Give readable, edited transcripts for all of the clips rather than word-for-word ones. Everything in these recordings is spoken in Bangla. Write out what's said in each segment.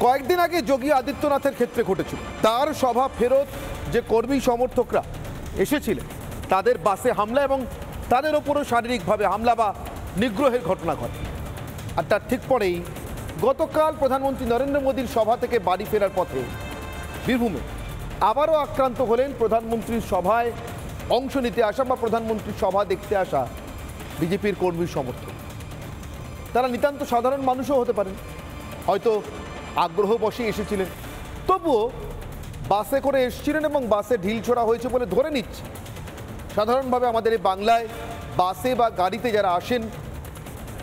কয়েকদিন আগে যোগী আদিত্যনাথের ক্ষেত্রে ঘটেছিল। তার সভা ফেরত যে কর্মী সমর্থকরা এসেছিলেন তাদের বাসে হামলা এবং তাদের ওপরও শারীরিকভাবে হামলা বা নিগ্রহের ঘটনা ঘটে। আর তার ঠিক পরেই গতকাল প্রধানমন্ত্রী নরেন্দ্র মোদীর সভা থেকে বাড়ি ফেরার পথে বীরভূমে আবারও আক্রান্ত হলেন প্রধানমন্ত্রীর সভায় অংশ নিতে আসা বা প্রধানমন্ত্রীর সভা দেখতে আসা বিজেপির কর্মী সমর্থক। তারা নিতান্ত সাধারণ মানুষও হতে পারেন, হয়তো আগ্রহ বসে এসেছিলেন, তবুও বাসে করে এসেছিলেন এবং বাসে ঢিল ছোড়া হয়েছে বলে ধরে নিচ্ছে। সাধারণভাবে আমাদের এই বাংলায় বাসে বা গাড়িতে যারা আসেন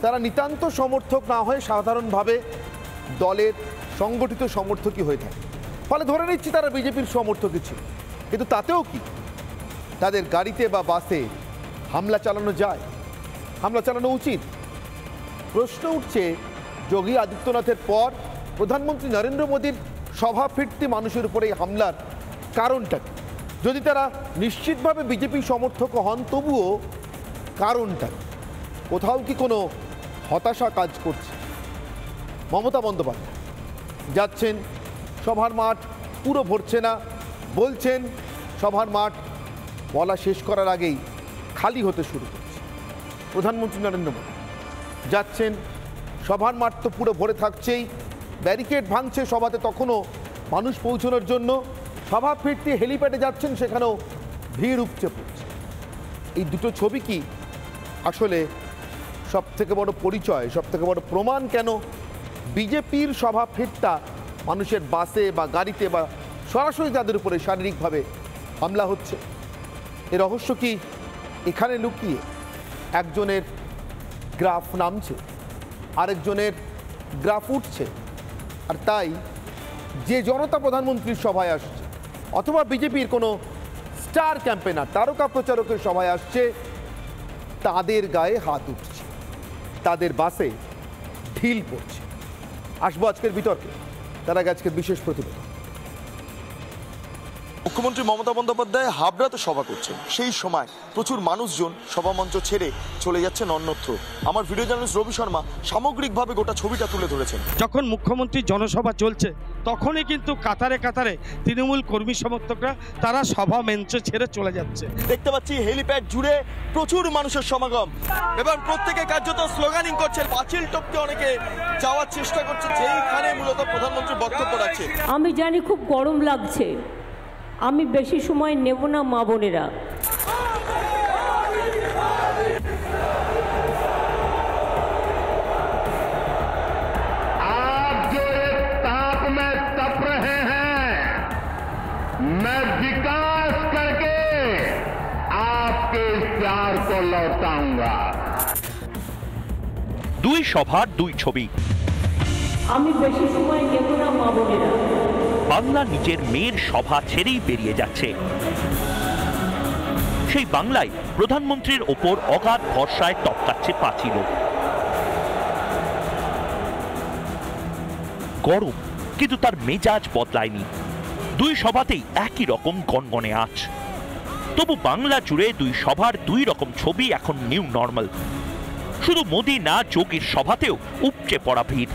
তারা নিতান্ত সমর্থক না হয়ে সাধারণভাবে দলের সংগঠিত সমর্থকই হয়ে থাকে, ফলে ধরে নিচ্ছি তারা বিজেপির সমর্থকই ছিল। কিন্তু তাতেও কি তাদের গাড়িতে বা বাসে হামলা চালানো যায়, হামলা চালানো উচিত? প্রশ্ন উঠছে যোগী আদিত্যনাথের পর প্রধানমন্ত্রী নরেন্দ্র মোদীর সভা ফিরতি মানুষের উপরে এই হামলার কারণটা কি? যদি তারা নিশ্চিতভাবে বিজেপি সমর্থক হন তবুও কারণটা কোথাও কি কোনো হতাশা কাজ করছে? মমতা বন্দ্যোপাধ্যায় যাচ্ছেন, সভার মাঠ পুরো ভরছে না, বলছেন সভার মাঠ বলা শেষ করার আগেই খালি হতে শুরু করছে। প্রধানমন্ত্রী নরেন্দ্র মোদী যাচ্ছেন, সভার মাঠ তো পুরো ভরে থাকছেই, ব্যারিকেড ভাঙছে সভাতে তখনও মানুষ পৌঁছানোর জন্য, সভা ফিরতে হেলিপ্যাডে যাচ্ছেন সেখানেও ভিড় উপচে পড়ছে। এই দুটো ছবি কি আসলে সবথেকে বড় পরিচয়, সবথেকে বড় প্রমাণ কেন বিজেপির সভা ফিরতা মানুষের বাসে বা গাড়িতে বা সরাসরি তাদের উপরে শারীরিকভাবে হামলা হচ্ছে? এর রহস্য কি এখানে লুকিয়ে? একজনের গ্রাফ নামছে, আরেকজনের গ্রাফ উঠছে, আর তাই যে জনতা প্রধানমন্ত্রীর সভায় আসছে অথবা বিজেপির কোনো স্টার ক্যাম্পেনার তারকা প্রচারকের সভায় আসছে তাদের গায়ে হাত উঠছে, তাদের বাসে ঢিল পড়ছে। আসবো আজকের বিতর্কে, তার আগে আজকের বিশেষ প্রতিবেদন। মুখ্যমন্ত্রী মমতা বন্দ্যোপাধ্যায় হাবড়াতে সভা করছেন, সেই সময় প্রচুর মানুষজন সভামঞ্চ ছেড়ে চলে যাচ্ছেন অন্যত্র। আমার ভিডিও জার্নালিস্ট রবি শর্মা সামগ্রিকভাবে গোটা ছবিটা তুলে ধরেছেন। যখন মুখ্যমন্ত্রী জনসভা চলছে তখনই কিন্তু কাতারে কাতারে তৃণমূল কর্মী সমর্থকরা তারা সভা মঞ্চ ছেড়ে চলে যাচ্ছে। দেখতে পাচ্ছি হেলিপ্যাড জুড়ে প্রচুর মানুষের সমাগম এবং প্রত্যেকে কার্যত স্লোগানিং করছেন, পাঁচিল টপকে অনেকে যাওয়ার চেষ্টা করছে যেইখানে মূলত প্রধানমন্ত্রীর বক্তব্য রাখছে। আমি জানি খুব গরম লাগছে, আমি বেশি সময় নেব না মা বোনেরা। आप जो एक ताप में तप रहे हैं, मैं विकास करके आपके इस प्यार को लौटाऊंगा। দুই সভার দুই ছবি। আমি বেশি সময় নেব না মা বোনেরা। বাংলা নিজের মেয়ের সভা ছেড়েই বেরিয়ে যাচ্ছে। সেই বাংলায় প্রধানমন্ত্রীর ওপর অগাধ ভরসায় টপকাচ্ছে পাঁচিল। গরম, কিন্তু তার মেজাজ বদলায়নি। দুই সভাতেই একই রকম গনগনে আঁচ। তবু বাংলা জুড়ে দুই সভার দুই রকম ছবি এখন নিউ নর্মাল। শুধু মোদি না, যোগীর সভাতেও উপচে পড়া ভিড়।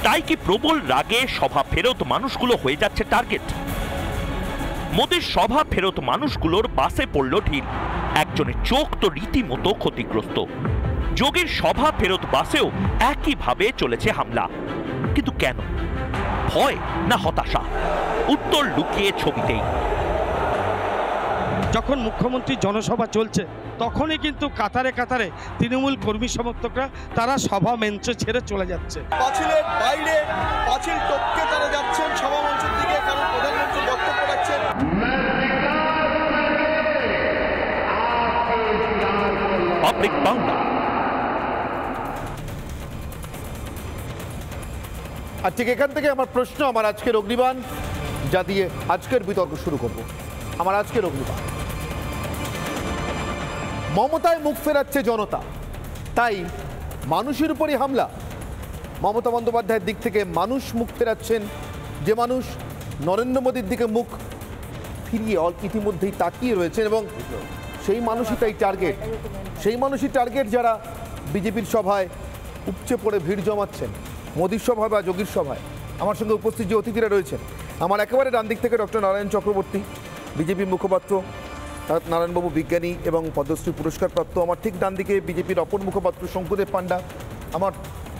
তাই কি প্রবল রাগে সভা ফেরত মানুষগুলো হয়ে যাচ্ছে টার্গেট? মোদির সভা ফেরত মানুষগুলোর বাসে পড়ল ঢিল, একজনের চোখ তো রীতিমতো ক্ষতিগ্রস্ত। যোগীর সভা ফেরত বাসেও একইভাবে চলেছে হামলা। কিন্তু কেন? ভয় না হতাশা? উত্তর লুকিয়ে ছবিতেই। যখন মুখ্যমন্ত্রী জনসভা চলছে তখনই কিন্তু কাতারে কাতারে তৃণমূল কর্মী সমর্থকরা তারা সভা মঞ্চ ছেড়ে চলে যাচ্ছে। পাঁচিলের বাইরে পাঁচিল টপকে তারা যাচ্ছেন সভামঞ্চের দিকে, কারণ প্রধানমন্ত্রী বক্তব্য রাখছেন। পাবলিক বাংলা। আর ঠিক এখান থেকে আমার প্রশ্ন, আমার আজকের অগ্নিবাণ, যা দিয়ে আজকের বিতর্ক শুরু করব। আমার আজকের অগ্নিবাণ, মমতায় মুখ ফেরাচ্ছে জনতা, তাই মানুষের উপরই হামলা। মমতা বন্দ্যোপাধ্যায়ের দিক থেকে মানুষ মুখ ফেরাচ্ছেন, যে মানুষ নরেন্দ্র মোদীর দিকে মুখ ফিরিয়ে ইতিমধ্যেই তাকিয়ে রয়েছেন, এবং সেই মানুষই তাই টার্গেট, সেই মানুষই টার্গেট যারা বিজেপির সভায় উপচে পড়ে ভিড় জমাচ্ছেন, মোদীর সভায় বা যোগীর সভায়। আমার সঙ্গে উপস্থিত যে অতিথিরা রয়েছেন, আমার একেবারে ডান দিক থেকে ডক্টর নারায়ণ চক্রবর্তী, বিজেপি মুখপাত্র, নারায়ণবাবু বিজ্ঞানী এবং পদ্মশ্রী পুরস্কারপ্রাপ্ত। আমার ঠিক ডান দিকে বিজেপির অপর মুখপাত্র শঙ্কুদেব পান্ডা। আমার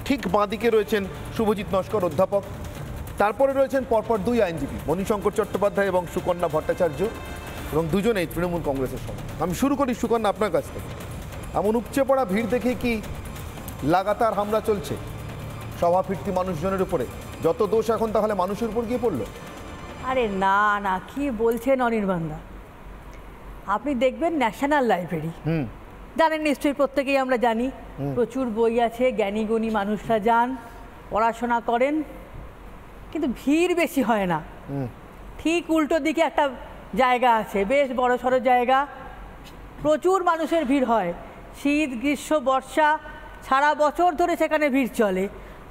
ঠিক বাঁ দিকে রয়েছেন শুভজিৎ নস্কর, অধ্যাপক। তারপরে রয়েছেন পরপর দুই আইনজীবী, মণিশঙ্কর চট্টোপাধ্যায় এবং সুকন্যা ভট্টাচার্য, এবং দুজনেই তৃণমূল কংগ্রেসের সঙ্গে। আমি শুরু করি সুকন্যা আপনার কাছ থেকে। এমন উপচে পড়া ভিড় দেখে কি লাগাতার হামলা চলছে সভা ফিরতি মানুষজনের উপরে? যত দোষ এখন তাহলে মানুষের উপর গিয়ে পড়লো? আরে না না, কি বলছেন অনির্বাণদা? আপনি দেখবেন ন্যাশনাল লাইব্রেরি, জানেন নিশ্চয়ই, প্রত্যেকেই আমরা জানি, প্রচুর বই আছে, জ্ঞানী গুণী মানুষরা যান, পড়াশোনা করেন, কিন্তু ভিড় বেশি হয় না। ঠিক উল্টো দিকে একটা জায়গা আছে, বেশ বড় সড়ো জায়গা, প্রচুর মানুষের ভিড় হয়। শীত, গ্রীষ্ম, বর্ষা সারা বছর ধরে সেখানে ভিড় চলে।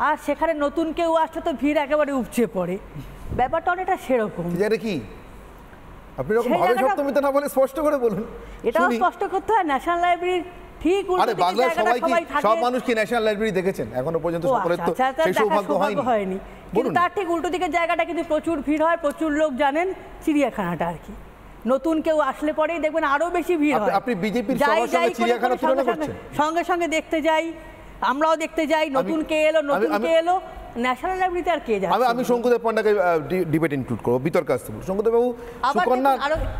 আর সেখানে নতুন কেউ আসলে তো ভিড় একেবারে উপচে পড়ে। ব্যাপারটা অনেকটা সেরকম। কি আপনি এরকম ভাবে সপ্তমীতে না বলে স্পষ্ট করে বলুন। এটাও স্পষ্ট করতে হয়, ন্যাশনাল লাইব্রেরির ঠিক উল্টো দিকে বাংলার জায়গাটা সবাই থাকে। সব মানুষ কি ন্যাশনাল লাইব্রেরি দেখেছেন এখনো পর্যন্ত? সকলের তো সেই সৌভাগ্য হয়নি। কিন্তু তার ঠিক উল্টো দিকের জায়গাটা কিন্তু প্রচুর ভিড় হয়, প্রচুর লোক জানেন, চিড়িয়াখানাটা আর কি। নতুন কেউ আসলে পরেই দেখবেন আরো বেশি ভিড় হয়। আপনি বিজেপির সবার সঙ্গে চিড়িয়াখানা তুলনা করছেন? সঙ্গে সঙ্গে দেখতে যাই, আমরাও দেখতে যাই, নতুন কে এলো, নতুন কে এলো। ন্যাশনাল লাইব্রেরিতে আর কে যাচ্ছে? আমি শঙ্কুদেব পান্ডাকে ডিবেট ইনক্লুড করব, বিতর্ক আসতে বলবো। শঙ্কুদেব বাবু, সুকন্যা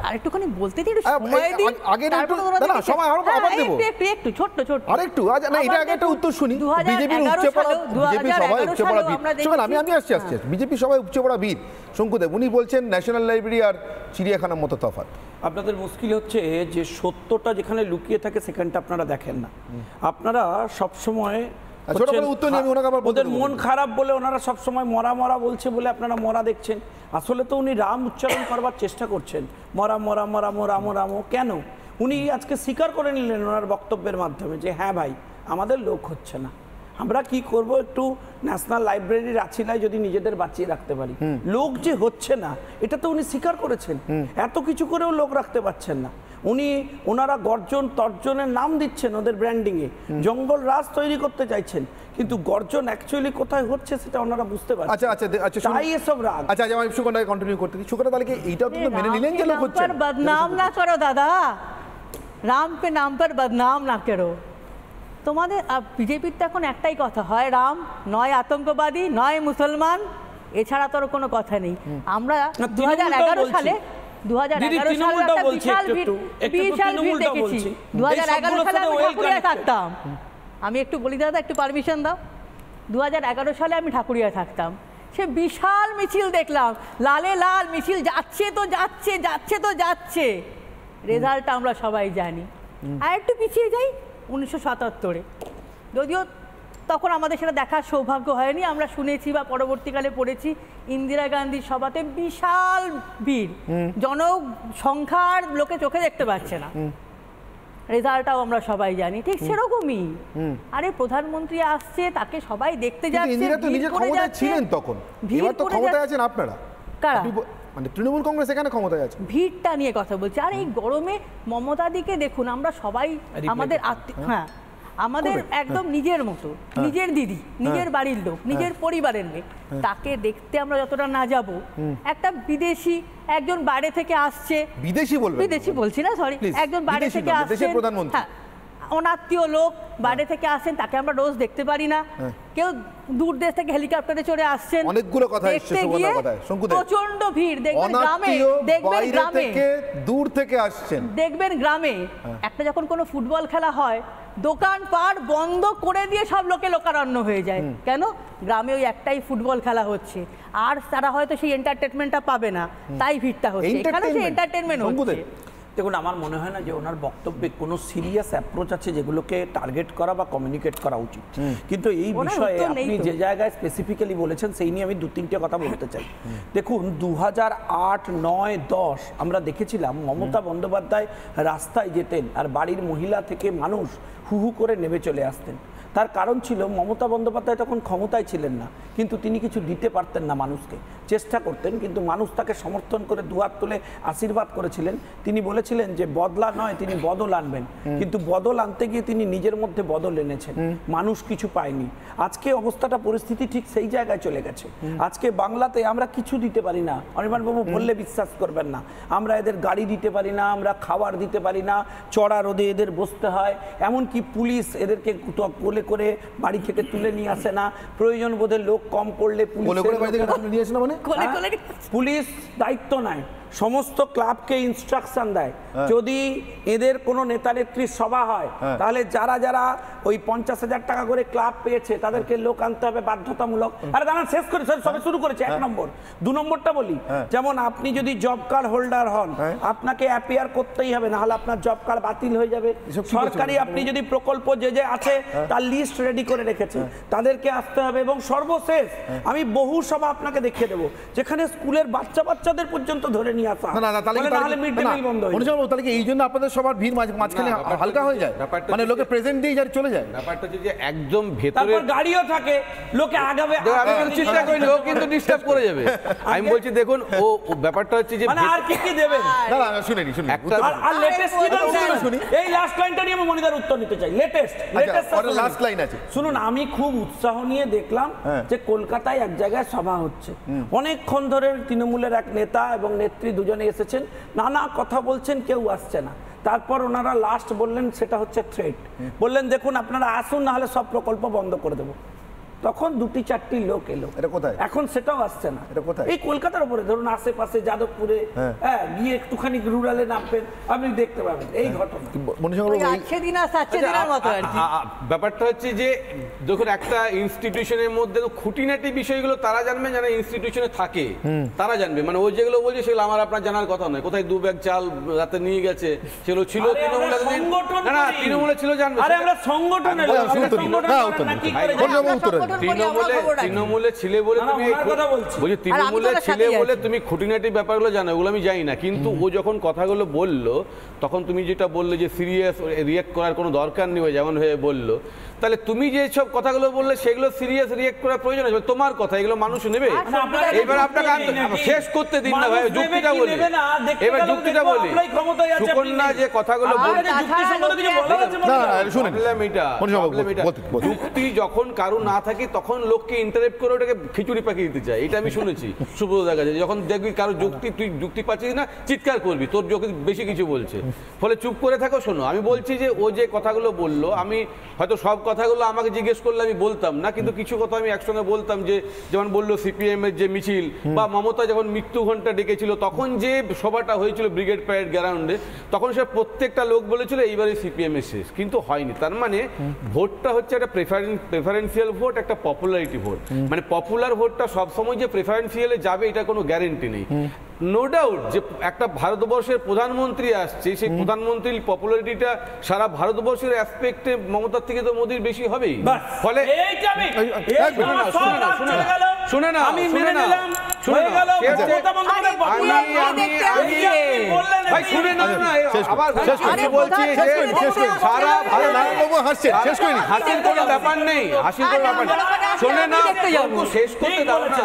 আরেকটুখানি বলতে দিন, সময় দিন। আগে একটু না, সময় আবার দেব, একটু ছোট আরেকটু। আজ না, এটা আগে একটা উত্তর শুনি। বিজেপির উপচে পড়া, বিজেপি সবাই উপচে পড়া ভিড়। শুনুন, আমি আসছি। বিজেপি সবাই উপচে পড়া ভিড়। শঙ্কুদেব, উনি বলছেন ন্যাশনাল লাইব্রেরি আর চিড়িয়াখানার মতো তফাৎ। আপনাদের মুশকিল হচ্ছে যে সত্যটা যেখানে লুকিয়ে থাকে সেখানটা আপনারা দেখেন না। আপনারা সবসময় ওদের মন খারাপ বলে ওনারা সবসময় মরা মরা বলছে বলে আপনারা মরা দেখছেন। আসলে তো উনি রাম উচ্চারণ করবার চেষ্টা করছেন, মরা মরা মরা মরা মরা মো। কেন? উনি আজকে স্বীকার করে নিলেন ওনার বক্তব্যের মাধ্যমে যে হ্যাঁ ভাই, আমাদের লোক হচ্ছে না, আমরা কি করব, একটু ন্যাশনাল লাইব্রেরির আছিলায় যদি নিজেদের বাঁচিয়ে রাখতে পারি। লোক যে হচ্ছে না এটা তো উনি স্বীকার করেছেন। এত কিছু করেও লোক রাখতে পারছেন না। ওনারা গর্জন তর্জনের নাম দিচ্ছেন ওদের ব্র্যান্ডিংয়ে, জঙ্গল রাজ তৈরি করতে চাইছেন, কিন্তু গর্জন অ্যাকচুয়ালি কোথায় হচ্ছে সেটা ওনারা বুঝতে পারছেন। আচ্ছা, তাই এসব রাগ। আচ্ছা, আমি সুকন্যাকে কন্টিনিউ করতে দিই। সুকন্যা, তাহলে এইটাও তো মেনে নিলেন যে লোক হচ্ছে? বদনাম না করো দাদা, রাম পে নাম পর বদনাম না করো। তোমাদের বিজেপির তো এখন একটাই কথা, হয় রাম, নয় আতঙ্কবাদী, নয় মুসলমান, এছাড়া তো কোনো কথা নেই। আমরা 2011 সালে 2011 সালে একটা বিশাল ভিড় দেখেছি। 2011 সালে আমি ঠাকুরিয়ায় থাকতাম। আমি একটু বলি দাদা, একটু পারমিশন দাও। 2011 সালে আমি ঠাকুরিয়ায় থাকতাম। সে বিশাল মিছিল দেখলাম, লালে লাল মিছিল, যাচ্ছে তো যাচ্ছে, যাচ্ছে তো যাচ্ছে। রেজাল্টটা আমরা সবাই জানি। আর একটু পিছিয়ে যাই 1977-এ, যদিও তখন আমাদের সেটা দেখার সৌভাগ্য হয়নি। আমরা শুনেছি বা পরবর্তীকালে পড়েছি ইন্দিরা গান্ধীর সভাতে বিশাল ভিড়, জনসংখ্যার লোকে চোখে দেখতে পাচ্ছে না। রেজাল্টটাও আমরা সবাই জানি। ঠিক সেরকমই, আরে প্রধানমন্ত্রী আসছে, তাকে সবাই দেখতে যাচ্ছে। ইন্দিরা তো নিজে ক্ষমতায় ছিলেন তখন, এবার তো ক্ষমতায় আছেন আপনারা। কারা? মানে তৃণমূল কংগ্রেস এখানে ক্ষমতায় আছে। ভিড়টা নিয়ে কথা বলছি। আর এই গরমে মমতাদিকে দেখুন, আমরা সবাই আমাদের আমাদের একদম নিজের মতো, নিজের দিদি, নিজের বাড়ির লোক, নিজের পরিবারের মেয়ে, তাকে দেখতে আমরা যতটা না যাব, একটা বিদেশি একজন বাইরে থেকে আসছে, বিদেশি বলছি না, সরি, একজন বাইরে থেকে আসছে, হ্যাঁ, অনাত্মীয় লোক বাইরে থেকে আসেন, তাকে আমরা রোজ দেখতে পারি না। কেউ দূর দেশ থেকে হেলিকপ্টারে চড়ে আসছেন, অনেকগুলো কথা এসেছে, প্রচন্ড ভিড় দেখবেন গ্রামে, দেখবেন গ্রামে, দূর থেকে আসছেন, দেখবেন গ্রামে একটা যখন কোনো ফুটবল খেলা হয়, দোকানপাট বন্ধ করে দিয়ে সব লোকে লোকারণ্য হয়ে যায়। কেন? গ্রামে ওই একটাই ফুটবল খেলা হচ্ছে, আর তারা হয়তো সেই এন্টারটেনমেন্টটা পাবে না, তাই ভিড়টা হচ্ছে। এখানে সেই এন্টারটেনমেন্ট হচ্ছে। দেখুন, আমার মনে হয় না যে ওনার বক্তব্যে কোনো সিরিয়াস অ্যাপ্রোচ আছে যেগুলোকে টার্গেট করা বা কমিউনিকেট করা উচিত। কিন্তু এই বিষয়ে আপনি যে জায়গায় স্পেসিফিক্যালি বলেছেন সেই নিয়ে আমি 2-3টে কথা বলতে চাই। দেখুন, 2008, 9, 10 আমরা দেখেছিলাম মমতা বন্দ্যোপাধ্যায় রাস্তায় যেতেন আর বাড়ির মহিলা থেকে মানুষ হু হু করে নেমে চলে আসতেন। তার কারণ ছিল মমতা বন্দ্যোপাধ্যায় তখন ক্ষমতায় ছিলেন না, কিন্তু তিনি কিছু দিতে পারতেন না মানুষকে, চেষ্টা করতেন, কিন্তু মানুষ তাকে সমর্থন করে দুহাত তুলে আশীর্বাদ করেছিলেন। তিনি বলেছিলেন যে বদলা নয়, তিনি বদল আনবেন, কিন্তু বদল আনতে গিয়ে তিনি নিজের মধ্যে বদল এনেছেন, মানুষ কিছু পায়নি। আজকে অবস্থাটা পরিস্থিতি ঠিক সেই জায়গায় চলে গেছে। আজকে বাংলাতে আমরা কিছু দিতে পারি না, অনির্বাণ বাবু বললে বিশ্বাস করবেন না, আমরা এদের গাড়ি দিতে পারি না, আমরা খাবার দিতে পারি না, চড়া রোদে এদের বসতে হয়, এমনকি পুলিশ এদেরকে কোলে করে বাড়ি থেকে তুলে নিয়ে আসে না, প্রয়োজন বোধে লোক কম পড়লে পুলিশ দায়িত্ব নেয়, সমস্ত ক্লাবকে ইনস্ট্রাকশন দেয়, যদি এদের কোনো নেতা নেত্রীর সভা হয় তাহলে যারা যারা ওই 50,000 টাকা করে ক্লাব পেয়েছে তাদেরকে লোক আনতে হবে বাধ্যতামূলক। আরে দাঁড়ান, শেষ করে সবে শুরু করেছে। 1 নম্বর। 2 নম্বরটা বলি, যেমন আপনি যদি জব কার্ড হোল্ডার হন আপনাকে অ্যাপিয়ার করতেই হবে, না হলে আপনার জব কার্ড বাতিল হয়ে যাবে। সরকারি আপনি যদি প্রকল্প যে আছে তার লিস্ট রেডি করে রেখেছে, তাদেরকে আসতে হবে। এবং সর্বশেষ আমি বহু সভা আপনাকে দেখিয়ে দেবো যেখানে স্কুলের বাচ্চাদের পর্যন্ত ধরে নিয়ে আসা, তাহলে মিড ডে মিল বন্ধ হয়ে যাবে। তাহলে কি এই জন্য আপনাদের সবার ভিড় মাঝখানে হালকা হয়ে যায়, মানে লোকে প্রেজেন্ট দিয়ে চলে যায়? ব্যাপারটা হচ্ছে যে একদম ভেতরে তারপর গাড়িও থাকে, লোকে আগাবে, আমি কিন্তু চিন্তা করি ও কিন্তু ডিস্টার্ব করে যাবে। আমি বলছি দেখুন, ও ব্যাপারটা হচ্ছে যে মানে আর কি দেবেন, না শুনেনি একটা আর লেটেস্ট কি শুনি, এই লাস্ট লাইনটা নিয়ে আমি মনিদার উত্তর নিতে চাই। লেটেস্ট লাস্ট লাইন আছে, শুনুন। আমি খুব উৎসাহ নিয়ে দেখলাম যে কলকাতায় এক জায়গায় সভা হচ্ছে, অনেকক্ষণ ধরে তৃণমূলের এক নেতা এবং নেত্রী দুজনে এসেছেন, নানা কথা বলছেন, কেউ আসছে না। তারপর ওনারা লাস্ট বললেন সেটা হচ্ছে থ্রেট, বললেন দেখুন আপনারা আসুন না হলে সব প্রকল্প বন্ধ করে দেবো। তখন 2-4টি লোক এলো, এটা কোথায়? এখন সেটাও আসছে না, এটা কোথায়? এই কলকাতার উপরে ধরুন আশেপাশে যাদবপুরে গিয়ে একটুখানি রুরালে নামবেন, আপনি দেখতে পাবেন এই ঘটনা। ব্যাপারটা হচ্ছে যে দেখুন, একটা ইনস্টিটিউশনের মধ্যে খুঁটিনাটি বিষয়গুলো তারা জানবে যারা ইনস্টিটিউশনে থাকে, তারা জানবে। মানে ওই যেগুলো বলছে সেগুলো আমার আপনার জানার কথা নয়। কোথায় 2 ব্যাগ চাল রাতে নিয়ে গেছে সেগুলো ছিল তৃণমূলে ছিল, জানবে। তৃণমূলে ছিলে বলে তুমি খুঁটিনাটি ব্যাপারগুলো জানো, ওগুলো আমি জানি না। কিন্তু ও যখন কথাগুলো বললো তখন তুমি যেটা বললে যে সিরিয়াস রিয়েক্ট করার কোনো দরকার নেই, যেমন হয়ে বললো, তাহলে তুমি যে সব কথাগুলো বললে সেগুলো সিরিয়াস রিয়েক্ট করার প্রয়োজন আছে? তোমার কথা এগুলো মানুষ নেবে? এবার আপনাকে শেষ করতে দিন না ভাই, যুক্তিটা বলি, এবার যুক্তিটা বলি। সুকন্যা যে কথাগুলো যুক্তি যখন কারো না থাকে তখন লোককে ইন্টারেপ্ট করে ওটাকে খিচুড়ি পাকিয়ে দিতে চায়, এটা আমি শুনেছি সুব্রতদার কাছে। যখন দেখবি কারো যুক্তি তুই যুক্তি পাচ্ছিস না, চিৎকার করবি, তোর যুক্তি বেশি কিছু বলছে, ফলে চুপ করে থাকো। শোনো, আমি বলছি যে ও যে কথাগুলো বললো, আমি হয়তো সব কথাগুলো আমাকে জিজ্ঞেস করলে আমি বলতাম না, কিন্তু কিছু কথা আমি একসঙ্গে বলতাম। যে যেমন বললো সিপিএম এর যে মিছিল, বা মমতা যখন মৃত্যু ঘণ্টা ডেকেছিল তখন যে সভাটা হয়েছিল ব্রিগেড প্যারেড গ্রাউন্ডে, তখন সে প্রত্যেকটা লোক বলেছিল এইবারে সিপিএম এর শেষ, কিন্তু হয়নি। তার মানে ভোটটা হচ্ছে একটা প্রেফারেন্সিয়াল ভোট, একটা পপুলারিটি ভোট। মানে পপুলার ভোটটা সবসময় যে প্রেফারেন্সিয়ালে যাবে এটা কোনো গ্যারেন্টি নেই। নো ডাউট যে একটা ভারতবর্ষের প্রধানমন্ত্রী আসছে, সেই প্রধানমন্ত্রীর পপুলারিটিটা সারা ভারতবর্ষের অ্যাসপেক্টে মমতার থেকে তো মোদির বেশি হবেই। ফলে শুনে না ব্যাপার নেই, হাসির কোনো ব্যাপার নেই। শোনে না, শেষ করতে দাও না।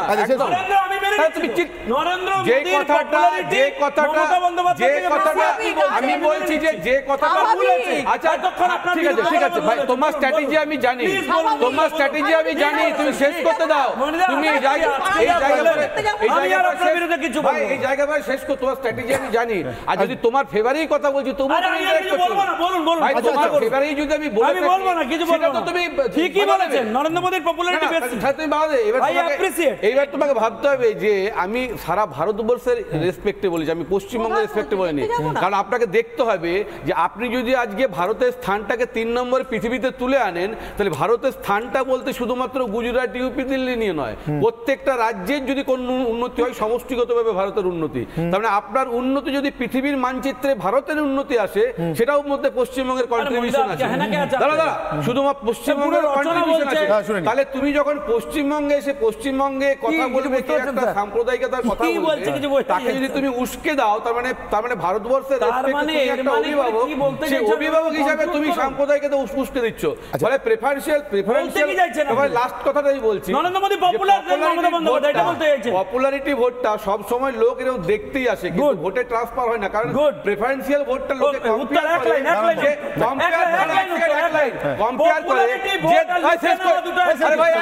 আমি বলছি যে কথাটা, আচ্ছা ঠিক আছে ভাই, তোমার স্ট্র্যাটেজি আমি জানি, তুমি শেষ করতে দাও। তুমি এই জায়গা শেষ করো, তোমার স্ট্র্যাটেজি আমি জানি। আর যদি তোমার ফেভারেই কথা বলছি, তোমার ফেভারেই যদি আমি বলবো না কিছু, সেটা তো তুমি ঠিকই বলেছেন, নরেন্দ্র মোদীর পপুলারিটি বেশি। এইবার তোমাকে ভাবতে হবে যে আমি সারা ভারতবর্ষের রেসপেক্টে বলেছি, আমি পশ্চিমবঙ্গের রেসপেক্টে বলিনি। কারণ আপনাকে দেখতে হবে যে আপনি যদি আজকে ভারতের স্থানটাকে 3 নম্বর পৃথিবীতে তুলে আনেন, তাহলে ভারতের স্থানটা বলতে শুধুমাত্র গুজরাট, ইউপি, দিল্লি নিয়ে নয়, প্রত্যেকটা রাজ্যের যদি কোনো উন্নতি হয় সমষ্টিগতভাবে ভারতের উন্নতি। তার মানে আপনার উন্নতি যদি পৃথিবীর মানচিত্রে ভারতের উন্নতি আসে, সেটাও মধ্যে পশ্চিমবঙ্গের কন্ট্রিবিউশন আছে। দাঁড়া, শুধুমাত্র পশ্চিমবঙ্গের কন্ট্রিবিউশন আছে। তাহলে তুমি যখন পশ্চিমবঙ্গে এসে পশ্চিমবঙ্গে কথা বলবে, সাম্প্রদায়িকতার কথা বলবে, তাকে যদি তুমি উস্কে দাও, তার মানে ভারতবর্ষের একটা অভিভাবক, সেই অভিভাবক হিসাবে তুমি সাম্প্রদায়িকতা উস্কে দিচ্ছ। ফলে প্রেফারেন্সিয়াল লাস্ট কথাটাই বলছি, পপুলারিটি ভোটটা সব সময় লোক এরকম দেখতেই আসে, কিন্তু ভোটে ট্রান্সফার হয় না, কারণ প্রেফারেন্সিয়াল ভোটটা লোকে কম্পেয়ার করে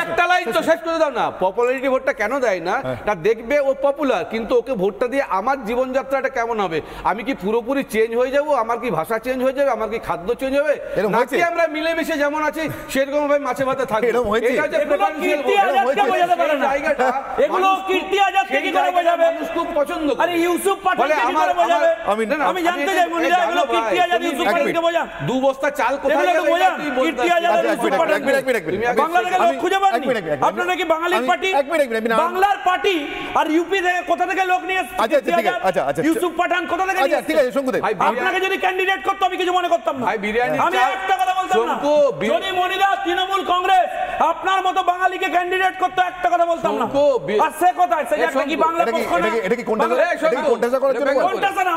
একটা লাইন তো শেষ করে দাও না। পপুলারিটি ভোটটা কেন দেয় না, তা দেখবে ও পপুলার, কিন্তু ওকে ভোটটা দিয়ে আমার জীবনযাত্রাটা কেমন হবে, আমি কি পুরোপুরি চেঞ্জ হয়ে যাব, আমার কি ভাষা চেঞ্জ হয়ে যাবে, আমার কি খাদ্য চেঞ্জ হবে, নাকি আমরা মিলেমিশে যেমন আছি সেরকম ভাবে মাছে ভাতে থাকবে। মানুষ খুব পছন্দ করে। আমি জানতে চাই 2 বস্তা চাল কোথায় গেল? আপনারা কি বাঙালি পার্টি, বাংলার পার্টি, আর ইউপি থেকে কোথা থেকে লোক নিয়ে ইউসুফ পাঠান কোথা থেকে নিয়ে? আপনাকে যদি ক্যান্ডিডেট করতো আমি কিছু মনে করতাম না, আমি একটা কথা বলতাম না। যদি মনিরা তৃণমূল কংগ্রেস আপনার মতো বাঙালিকে ক্যান্ডিডেট করতো, একটা কথা বলতাম না। আর সে কোথায়, সে একটা কি বাংলা পক্ষ না, এটা কি কোনটা করার জন্য কোনটা না,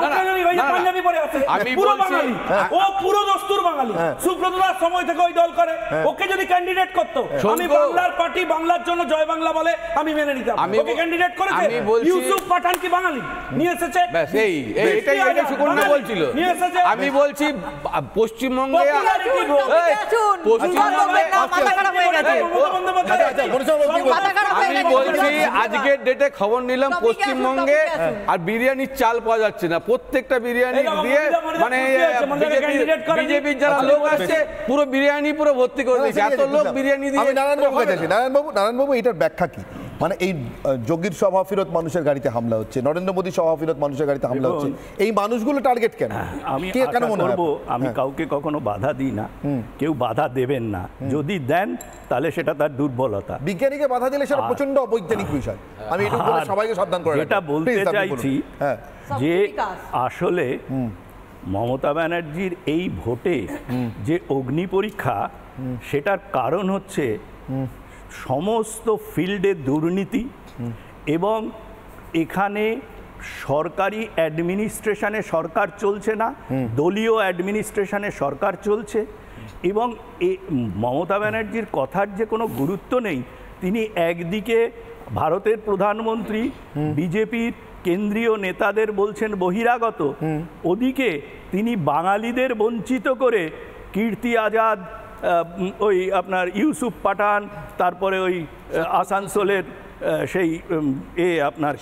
ওই পাঞ্জাবি পরে আছে, পুরো বাঙালি, ও পুরো দস্তুর বাঙালি। সুব্রতদার সময় থেকে ওই দল করে, ওকে যদি ক্যান্ডিডেট করতো, আমি বাংলার পার্টি, বাংলার জন্য জয় বাংলা বলে আমি মেনে নিতাম। ওকে ক্যান্ডিডেট করেছে ইউসুফ পাঠান কি বাঙালি নিয়ে এসেছে, ব্যাস এইটাই সুকন্যা বলছিল। আমি বলছি পশ্চিমবঙ্গে আমি বলছি আজকের ডেটে খবর নিলাম পশ্চিমবঙ্গে আর বিরিয়ানির চাল পাওয়া যাচ্ছে না, প্রত্যেকটা বিরিয়ানি দিয়ে মানে বিজেপির যারা লোক আসছে পুরো বিরিয়ানি পুরো ভর্তি করে দিয়েছে, এত লোক বিরিয়ানি দিয়ে। নারায়ণবাবু এটার ব্যাখ্যা কি? মানে এই যোগীর সভা ফেরত মানুষের গাড়িতে হামলা হচ্ছে, নরেন্দ্র মোদী সভা ফেরত মানুষের গাড়িতে হামলা হচ্ছে, এই মানুষগুলো টার্গেট কেন? আমি কেন মনে করব, আমি কাউকে কখনো বাধা দিই না, কেউ বাধা দেবেন না, যদি দেন তাহলে সেটা তার দুর্বলতা। বিজ্ঞানীকে বাধা দিলে সেটা প্রচন্ড অবৈজ্ঞানিক বিষয়, আমি এটা বলে সবাইকে সাবধান করে এটা বলতে চাইছি যে আসলে মমতা ব্যানার্জির এই ভোটে যে অগ্নি পরীক্ষা, সেটার কারণ হচ্ছে সমস্ত ফিল্ডে দুর্নীতি এবং এখানে সরকারি অ্যাডমিনিস্ট্রেশনে সরকার চলছে না, দলীয় অ্যাডমিনিস্ট্রেশনে সরকার চলছে এবং মমতা ব্যানার্জির কথার যে কোনো গুরুত্ব নেই। তিনি একদিকে ভারতের প্রধানমন্ত্রী, বিজেপির কেন্দ্রীয় নেতাদের বলছেন বহিরাগত, ওদিকে তিনি বাঙালিদের বঞ্চিত করে কীর্তি আজাদ, ওই আপনার ইউসুফ পাঠান, তারপরে ওই আসানসোলের সেই আপনার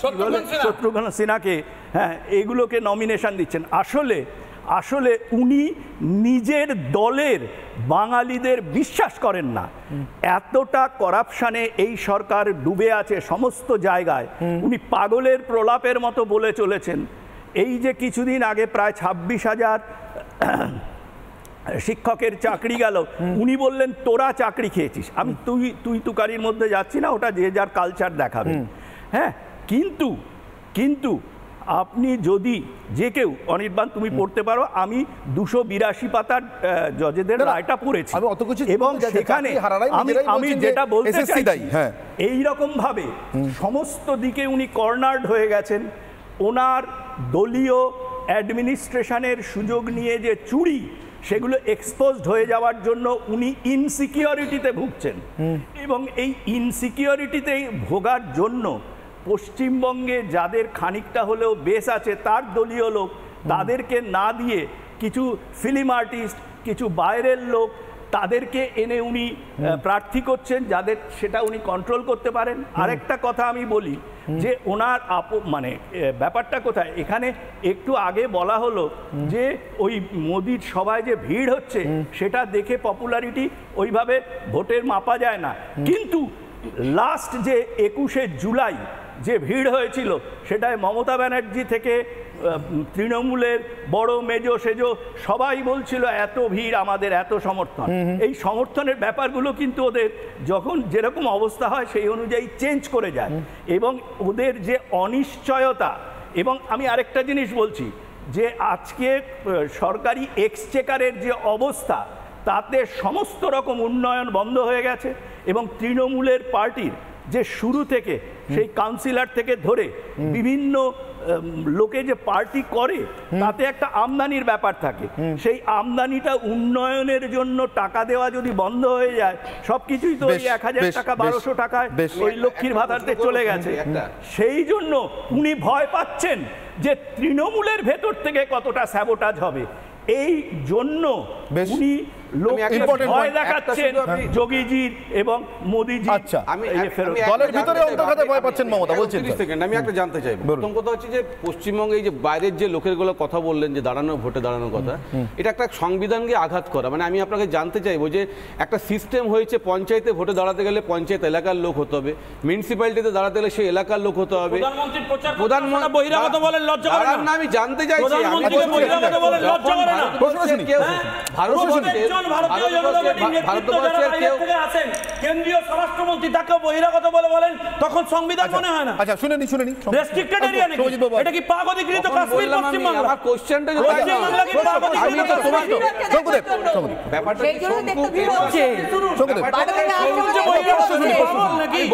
শত্রুঘ্ন সিনহাকে, হ্যাঁ, এগুলোকে নমিনেশন দিচ্ছেন। আসলে উনি নিজের দলের বাঙালিদের বিশ্বাস করেন না, এতটা করাপশানে এই সরকার ডুবে আছে সমস্ত জায়গায়। উনি পাগলের প্রলাপের মতো বলে চলেছেন। এই যে কিছুদিন আগে প্রায় 26,000 শিক্ষকের চাকরি গেল, উনি বললেন তোরা চাকরি খেয়েছিস। আমি তুই তুকারির মধ্যে যাচ্ছি না, ওটা যে যার কালচার দেখাবে। হ্যাঁ, কিন্তু আপনি যদি যে কেউ, অনির্বাণ তুমি পড়তে পারো, আমি 282 পাতার জজেদের রায়টা পড়েছি এবং সেখানে আমি যেটা বলতে চাই, এইরকম ভাবে সমস্ত দিকে উনি কর্নার্ড হয়ে গেছেন। ওনার দলীয় অ্যাডমিনিস্ট্রেশনের সুযোগ নিয়ে যে চুরি, সেগুলো এক্সপোজড হয়ে যাওয়ার জন্য উনি ইনসিকিউরিটিতে ভুগছেন এবং এই ইনসিকিউরিটিতে ভোগার জন্য পশ্চিমবঙ্গে যাদের খানিকটা হলেও বেশ আছে তার দলীয় লোক, তাদেরকে না দিয়ে কিছু ফিল্ম আর্টিস্ট, কিছু বাইরের লোক, তাদেরকে এনে উনি প্রার্থী করছেন, যাদের সেটা উনি কন্ট্রোল করতে পারেন। আরেকটা কথা আমি বলি যে ওনার মানে ব্যাপারটা কোথায়, এখানে একটু আগে বলা হলো যে ওই মোদির সভায় যে ভিড় হচ্ছে সেটা দেখে পপুলারিটি ওইভাবে ভোটের মাপা যায় না, কিন্তু লাস্ট যে 21শে জুলাই যে ভিড় হয়েছিল সেটায় মমতা ব্যানার্জি থেকে তৃণমূলের বড় মেজো সেজো সবাই বলছিল এত ভিড়, আমাদের এত সমর্থন। এই সমর্থনের ব্যাপারগুলো কিন্তু ওদের যখন যেরকম অবস্থা হয় সেই অনুযায়ী চেঞ্জ করে যায় এবং ওদের যে অনিশ্চয়তা। এবং আমি আরেকটা জিনিস বলছি যে আজকে সরকারি এক্সচেকারের যে অবস্থা, তাতে সমস্ত রকম উন্নয়ন বন্ধ হয়ে গেছে এবং তৃণমূলের পার্টির যে শুরু থেকে সেই কাউন্সিলর থেকে ধরে বিভিন্ন লোকে যে পার্টি করে তাতে একটা আমদানির ব্যাপার থাকে। সেই আমদানিটা উন্নয়নের জন্য টাকা দেওয়া যদি বন্ধ হয়ে যায়, সবকিছুই তো ওই 1000 টাকা 1200 টাকায় ওই লক্ষ্মীর ভাতাতে চলে গেছে। সেই জন্য উনি ভয় পাচ্ছেন যে তৃণমূলের ভেতর থেকে কতটা স্যাবোটাজ হবে, এই জন্য উনি ভয় দেখাচ্ছেন যোগীজির এবং মোদিজি। আচ্ছা, দলের ভিতরে অন্তর্ঘাতে ভয় পাচ্ছেন মমতা বলছেন। 30 সেকেন্ড আমি একটা জানতে চাই। প্রথম কথা হচ্ছে যে পশ্চিমবঙ্গে এই যে বাইরের যে লোকেরগুলো কথা বললেন যে ভোটে দাঁড়ানোর কথা, এটা একটা সংবিধানকে আঘাত করা। মানে আমি আপনাকে জানতে চাইবো যে একটা সিস্টেম হয়েছে, পঞ্চায়েতে ভোটে দাঁড়াতে গেলে পঞ্চায়েত এলাকার লোক হতে হবে, মিউনিসিপ্যালিটিতে দাঁড়াতে গেলে সেই এলাকার লোক হতে হবে। প্রধানমন্ত্রী বহিরাগত বলেন লজ্জা করে না? আমি জানতে চাইছি কেন্দ্রীয় স্বরাষ্ট্রমন্ত্রী তাকে বহিরাগত বলে বলেন, তখন সংবিধান মনে হয় না? আচ্ছা শুনেনি রেস্ট্রিক্টেড এরিয়া নাকি? এটা কি পাক অধিকৃত কাশ্মীর পশ্চিম বাংলা? আমার কোশ্চেনটা যদি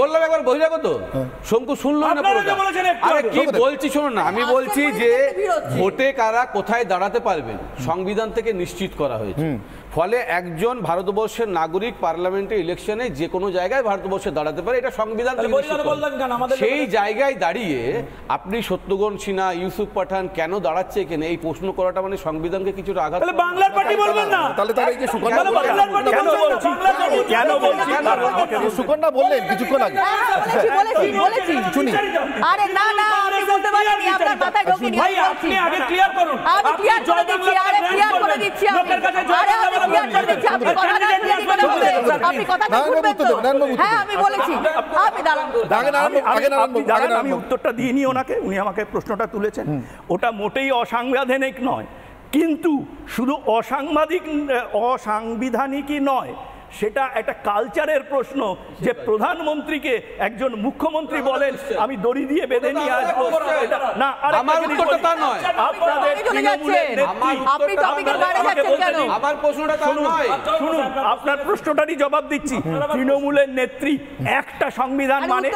বললাম একবার বহিরাগত, শঙ্কু শুনলো না? আরে কি বলছি শুনুন না, আমি বলছি যে ভোটে কারা কোথায় দাঁড়াতে পারবেন সংবিধান থেকে নিশ্চিত করা হয়েছে। ফলে একজন ভারতবর্ষের নাগরিক পার্লামেন্টে ইলেকশনে যে কোনো জায়গায় ভারতবর্ষে দাঁড়াতে পারে, এটা সংবিধান। সেই জায়গায় দাঁড়িয়ে আপনি সত্যগণ সিনহা, ইউসুফ পাঠান কেন দাঁড়াচ্ছে এখানে, এই প্রশ্ন করাটা মানে সংবিধানকে কিছুটা আঘাত। বাংলার পার্টি বলবেন না? সুকন্যা বললেন কিছুক্ষণ আগে। আরে না না, আপনি বলতে পারেননি, আপনার মাথায় ঢোকেনি। ভাই আপনি আগে ক্লিয়ার করুন। আমি ক্লিয়ার করে দিচ্ছি, আরে ক্লিয়ার করে দিচ্ছি আমি। আরে আমি ক্লিয়ার করে দিচ্ছি, আপনি কথা না ক্লিয়ার করে বলবেন, আপনি কথাটা শুনবেন তো? হ্যাঁ আমি বলেছি, আপনি দাঁড়ান। আমি উত্তরটা দিইনি ওনাকে, উনি আমাকে প্রশ্নটা তুলেছেন। ওটা মোটেই অসাংবিধানিক নয়, কিন্তু শুধু অসাংবিধানিকই নয়, সেটা একটা কালচারের প্রশ্ন যে প্রধানমন্ত্রীকে একজন মুখ্যমন্ত্রী বলেন আমি দড়ি দিয়ে বেঁধে নিয়ে আসবো। না, আমার উত্তরটা তা নয়। আপনাদের আমার প্রশ্নটা তা নয়। শুনুন, আপনার প্রশ্নটারই জবাব দিচ্ছি। তৃণমূলের নেত্রী একটা সংবিধান মানে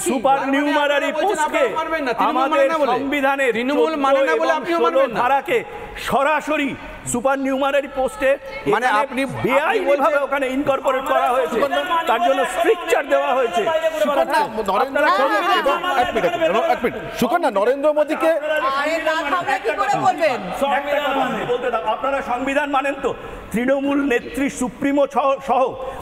সুপার নিউমারারি পোস্টকে আমাদের সংবিধানের তৃণমূল মানে না বলে আপনিও মানবেন না। ধারাকে সরাসরি সুপার নিউমারারি পোস্টে মানে আপনি বেআইনিভাবে ওখানে ইনকর্পোরেট করা হয়েছে, তার জন্য স্ট্রিকচার দেওয়া হয়েছে। সুকন্যা নরেন্দ্র মোদীকে আপনারা সংবিধান মানেন তো? তৃণমূল নেত্রী সুপ্রিমো সহ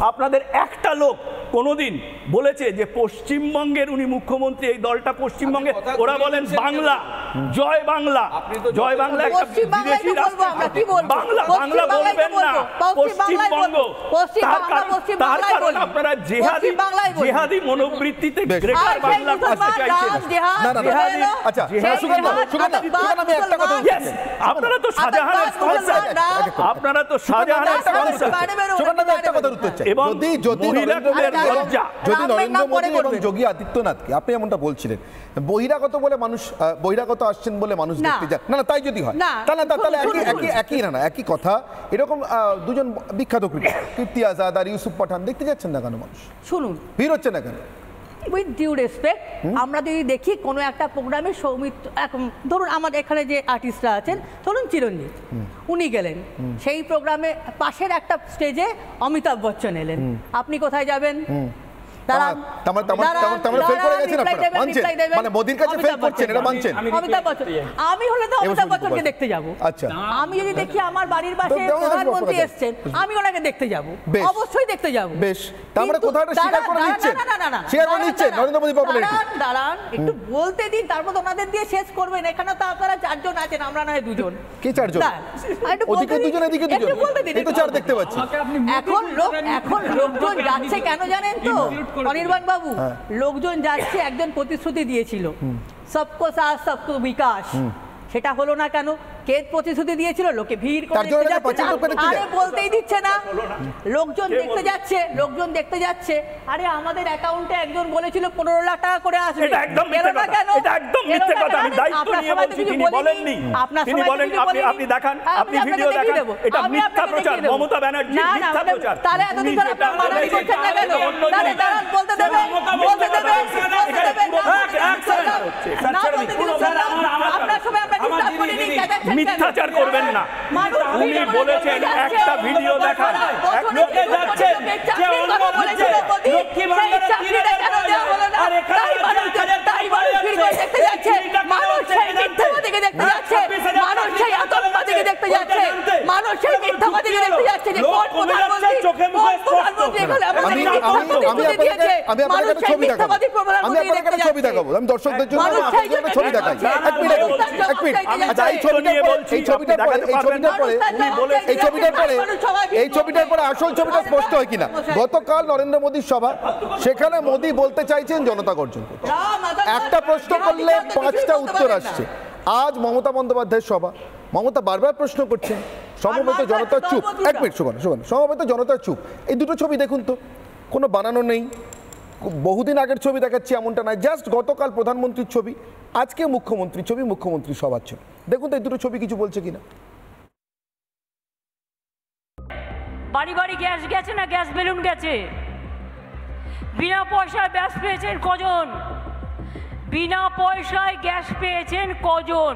আপনাদের একটা লোক কোনোদিন বলেছে যে পশ্চিমবঙ্গের উনি মুখ্যমন্ত্রী, এই দলটা পশ্চিমবঙ্গে, ওরা বলেন বাংলা, জয় বাংলা, জয় বাংলা একটা বিদেশি রাষ্ট্র। বাংলা বাংলা বলবেন না, পশ্চিমবঙ্গ। তার কারণ আপনারা জেহাদি মনোবৃত্তিতে গ্রেটার বাংলা করতে চাইছেন। আপনারা তো শাহজাহানের স্পন্সর, আপনারা তো শাহজাহানের স্পন্সর। এবং যদি নরেন্দ্র মোদী এবং যোগী আদিত্যনাথকে আপনি এমনটা বলছিলেন বহিরাগত বলে মানুষ, বহিরাগত আসছেন বলে মানুষ দেখতে যায় না, তাই যদি হয় তাহলে একই কথা। এরকম দুজন বিখ্যাত ক্রিকেটার কীর্তি আজাদ আর ইউসুফ পাঠান দেখতে যাচ্ছেন না কেন মানুষ? শুনুন, ভিড় হচ্ছে না কেন? উইথ ডিউ রেসপেক্ট, আমরা যদি দেখি কোনো একটা প্রোগ্রামে সৌমিত্র, এখন ধরুন আমাদের এখানে যে আর্টিস্টরা আছেন, ধরুন চিরঞ্জিত, উনি গেলেন সেই প্রোগ্রামে, পাশের একটা স্টেজে অমিতাভ বচ্চন এলেন, আপনি কোথায় যাবেন? আমি হলে তো অমিতাভ বচ্চনকে দেখতে যাবো। আমি যদি দেখি আমার বাড়ির পাশে প্রধানমন্ত্রী এসছেন, আমি ওনাকে দেখতে যাব, অবশ্যই দেখতে যাবো। দাঁড়ান, একটু বলতে দিন, তারপর ওনাদের দিয়ে শেষ করবেন। এখানে তো আপনারা 4 জন আছেন, আমরা নয় 2 জন। কি 4 জন? এখন লোকজন যাচ্ছে কেন জানেন তো অনির্বাণ বাবু? লোকজন যাচ্ছে, একজন প্রতিশ্রুতি দিয়েছিল সবকো সাথ সবকো বিকাশ, সেটা হলো না কেন? কে প্রতিশ্রুতি দিয়েছিল, লোকে ভিড় করে তার জন্য দেখতে একটা পাঁচিল যাচ্ছে। টপকে দেখতে আরে যায়। বলতেই দিচ্ছে না, লোকজন দেখতে যাচ্ছে, লোকজন দেখতে যাচ্ছে। আরে আমাদের অ্যাকাউন্টে একজন বলেছিল 15 লাখ টাকা করে আসবে, এটা একদম মিথ্যে এলো না কথা, কেন? এটা একদম মিথ্যে কথা। আমি দায়িত্ব আপনার নিয়ে সবাই তো বলছি, কিছু তিনি বলেননি। আপনার তিনি সবাই তো বলেন, কিছু বলেননি। আপনি দেখান, হ্যাঁ, আপনি আমি ভিডিও আপনাকে দেখিয়ে দেখান। দেবো। এটা আমি মিথ্যা আপনাকে প্রচার, দেখিয়ে দেবো। মমতা ব্যানার্জির না, না, মিথ্যা ওটা- প্রচার। তাহলে এতদিন উনি ধরে যেটা আপনার মারামারি বলেছেন, করছেন না কেন? অন্য তাহলে জিনিস। দাঁড়ান, বলতে দেবে, বলতে দেবে, বলতে দেবে। না বলতে দিচ্ছেন না। আপনার সময় আমরা ডিস্টার্ব করিনি, চেঁচাচ্ছেন কেন? মিথ্যাচার করবেন না। মানুষ উনি ভিড় করে বলেছেন দেখতে যাচ্ছে। একটা ভিডিও দেখান। লোকে যাচ্ছে যে অন্য বলেছিল মোদি, সেই চাকরিটা কেন দেওয়া হলো না? তাই মানুষ ভিড় করে দেখতে যাচ্ছে। মানুষ সেই মিথ্যাবাদীকে দেখতে যাচ্ছে, মানুষ সেই আতঙ্কবাদীকে দেখতে যাচ্ছে, মানুষ সেই মিথ্যাবাদীকে দেখতে যাচ্ছে যে কোন প্রধানমন্ত্রী, কোন প্রধানমন্ত্রী এখানে আমাদের মিথ্যাবাদী দিয়েছে। মানুষ সেই মিথ্যাবাদী প্রধানমন্ত্রী দেখতে যাচ্ছে। ছবি দেখাবো, আমি দর্শকদের জন্য মানুষ সেই জন্য ছবি দেখাই। এক মিনিট, এক মিনিট। আচ্ছা, এই ছবিটার পরে আসল ছবিটা স্পষ্ট হয় কিনা। গতকাল নরেন্দ্র মোদীর সভা, সেখানে মোদী বলতে চাইছেন জনতা গর্জন করছে। একটা প্রশ্ন করলে 5টা উত্তর আসছে। আজ মমতা বন্দ্যোপাধ্যায়ের সভা, মমতা বারবার প্রশ্ন করছেন, সমবেত জনতা চুপ। এক মিনিট, শোনো, সমবেত জনতা চুপ। এই দুটো ছবি দেখুন তো, কোনো বানানো নেই, বহুদিন আগের ছবি দেখাচ্ছি এমনটা নয়, জাস্ট গতকাল প্রধানমন্ত্রীর ছবি, আজকে মুখ্যমন্ত্রীর ছবি, মুখ্যমন্ত্রী সভার ছবি। দেখুন তো এই দুটো ছবি কিছু বলছে কিনা। বাড়ি বাড়ি গ্যাস গেছে না গ্যাস বেলুন গেছে? বিনা পয়সায় গ্যাস পেয়েছেন কজন? বিনা পয়সায় গ্যাস পেয়েছেন কজন?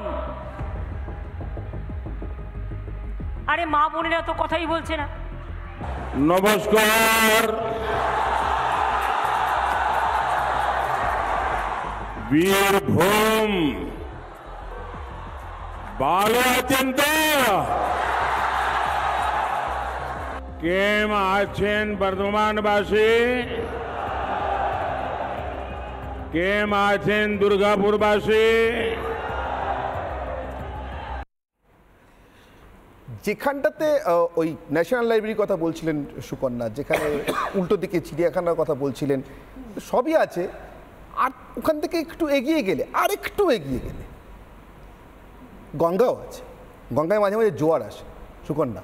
আরে মা বোনেরা তো কথাই বলছে না। নমস্কার, বীরভূম ভালো আছেন তো? কেম আছেন বর্ধমানবাসী? কেম আছেন দুর্গাপুরবাসী? যেখানটাতে ওই ন্যাশনাল লাইব্রেরির কথা বলছিলেন সুকন্যা, যেখানে উল্টো দিকে চিড়িয়াখানার কথা বলছিলেন, সবই আছে। আর ওখান থেকে একটু এগিয়ে গেলে, আর একটু এগিয়ে গেলে গঙ্গাও আছে। গঙ্গায় মাঝে মাঝে জোয়ার আসে সুকন্যা।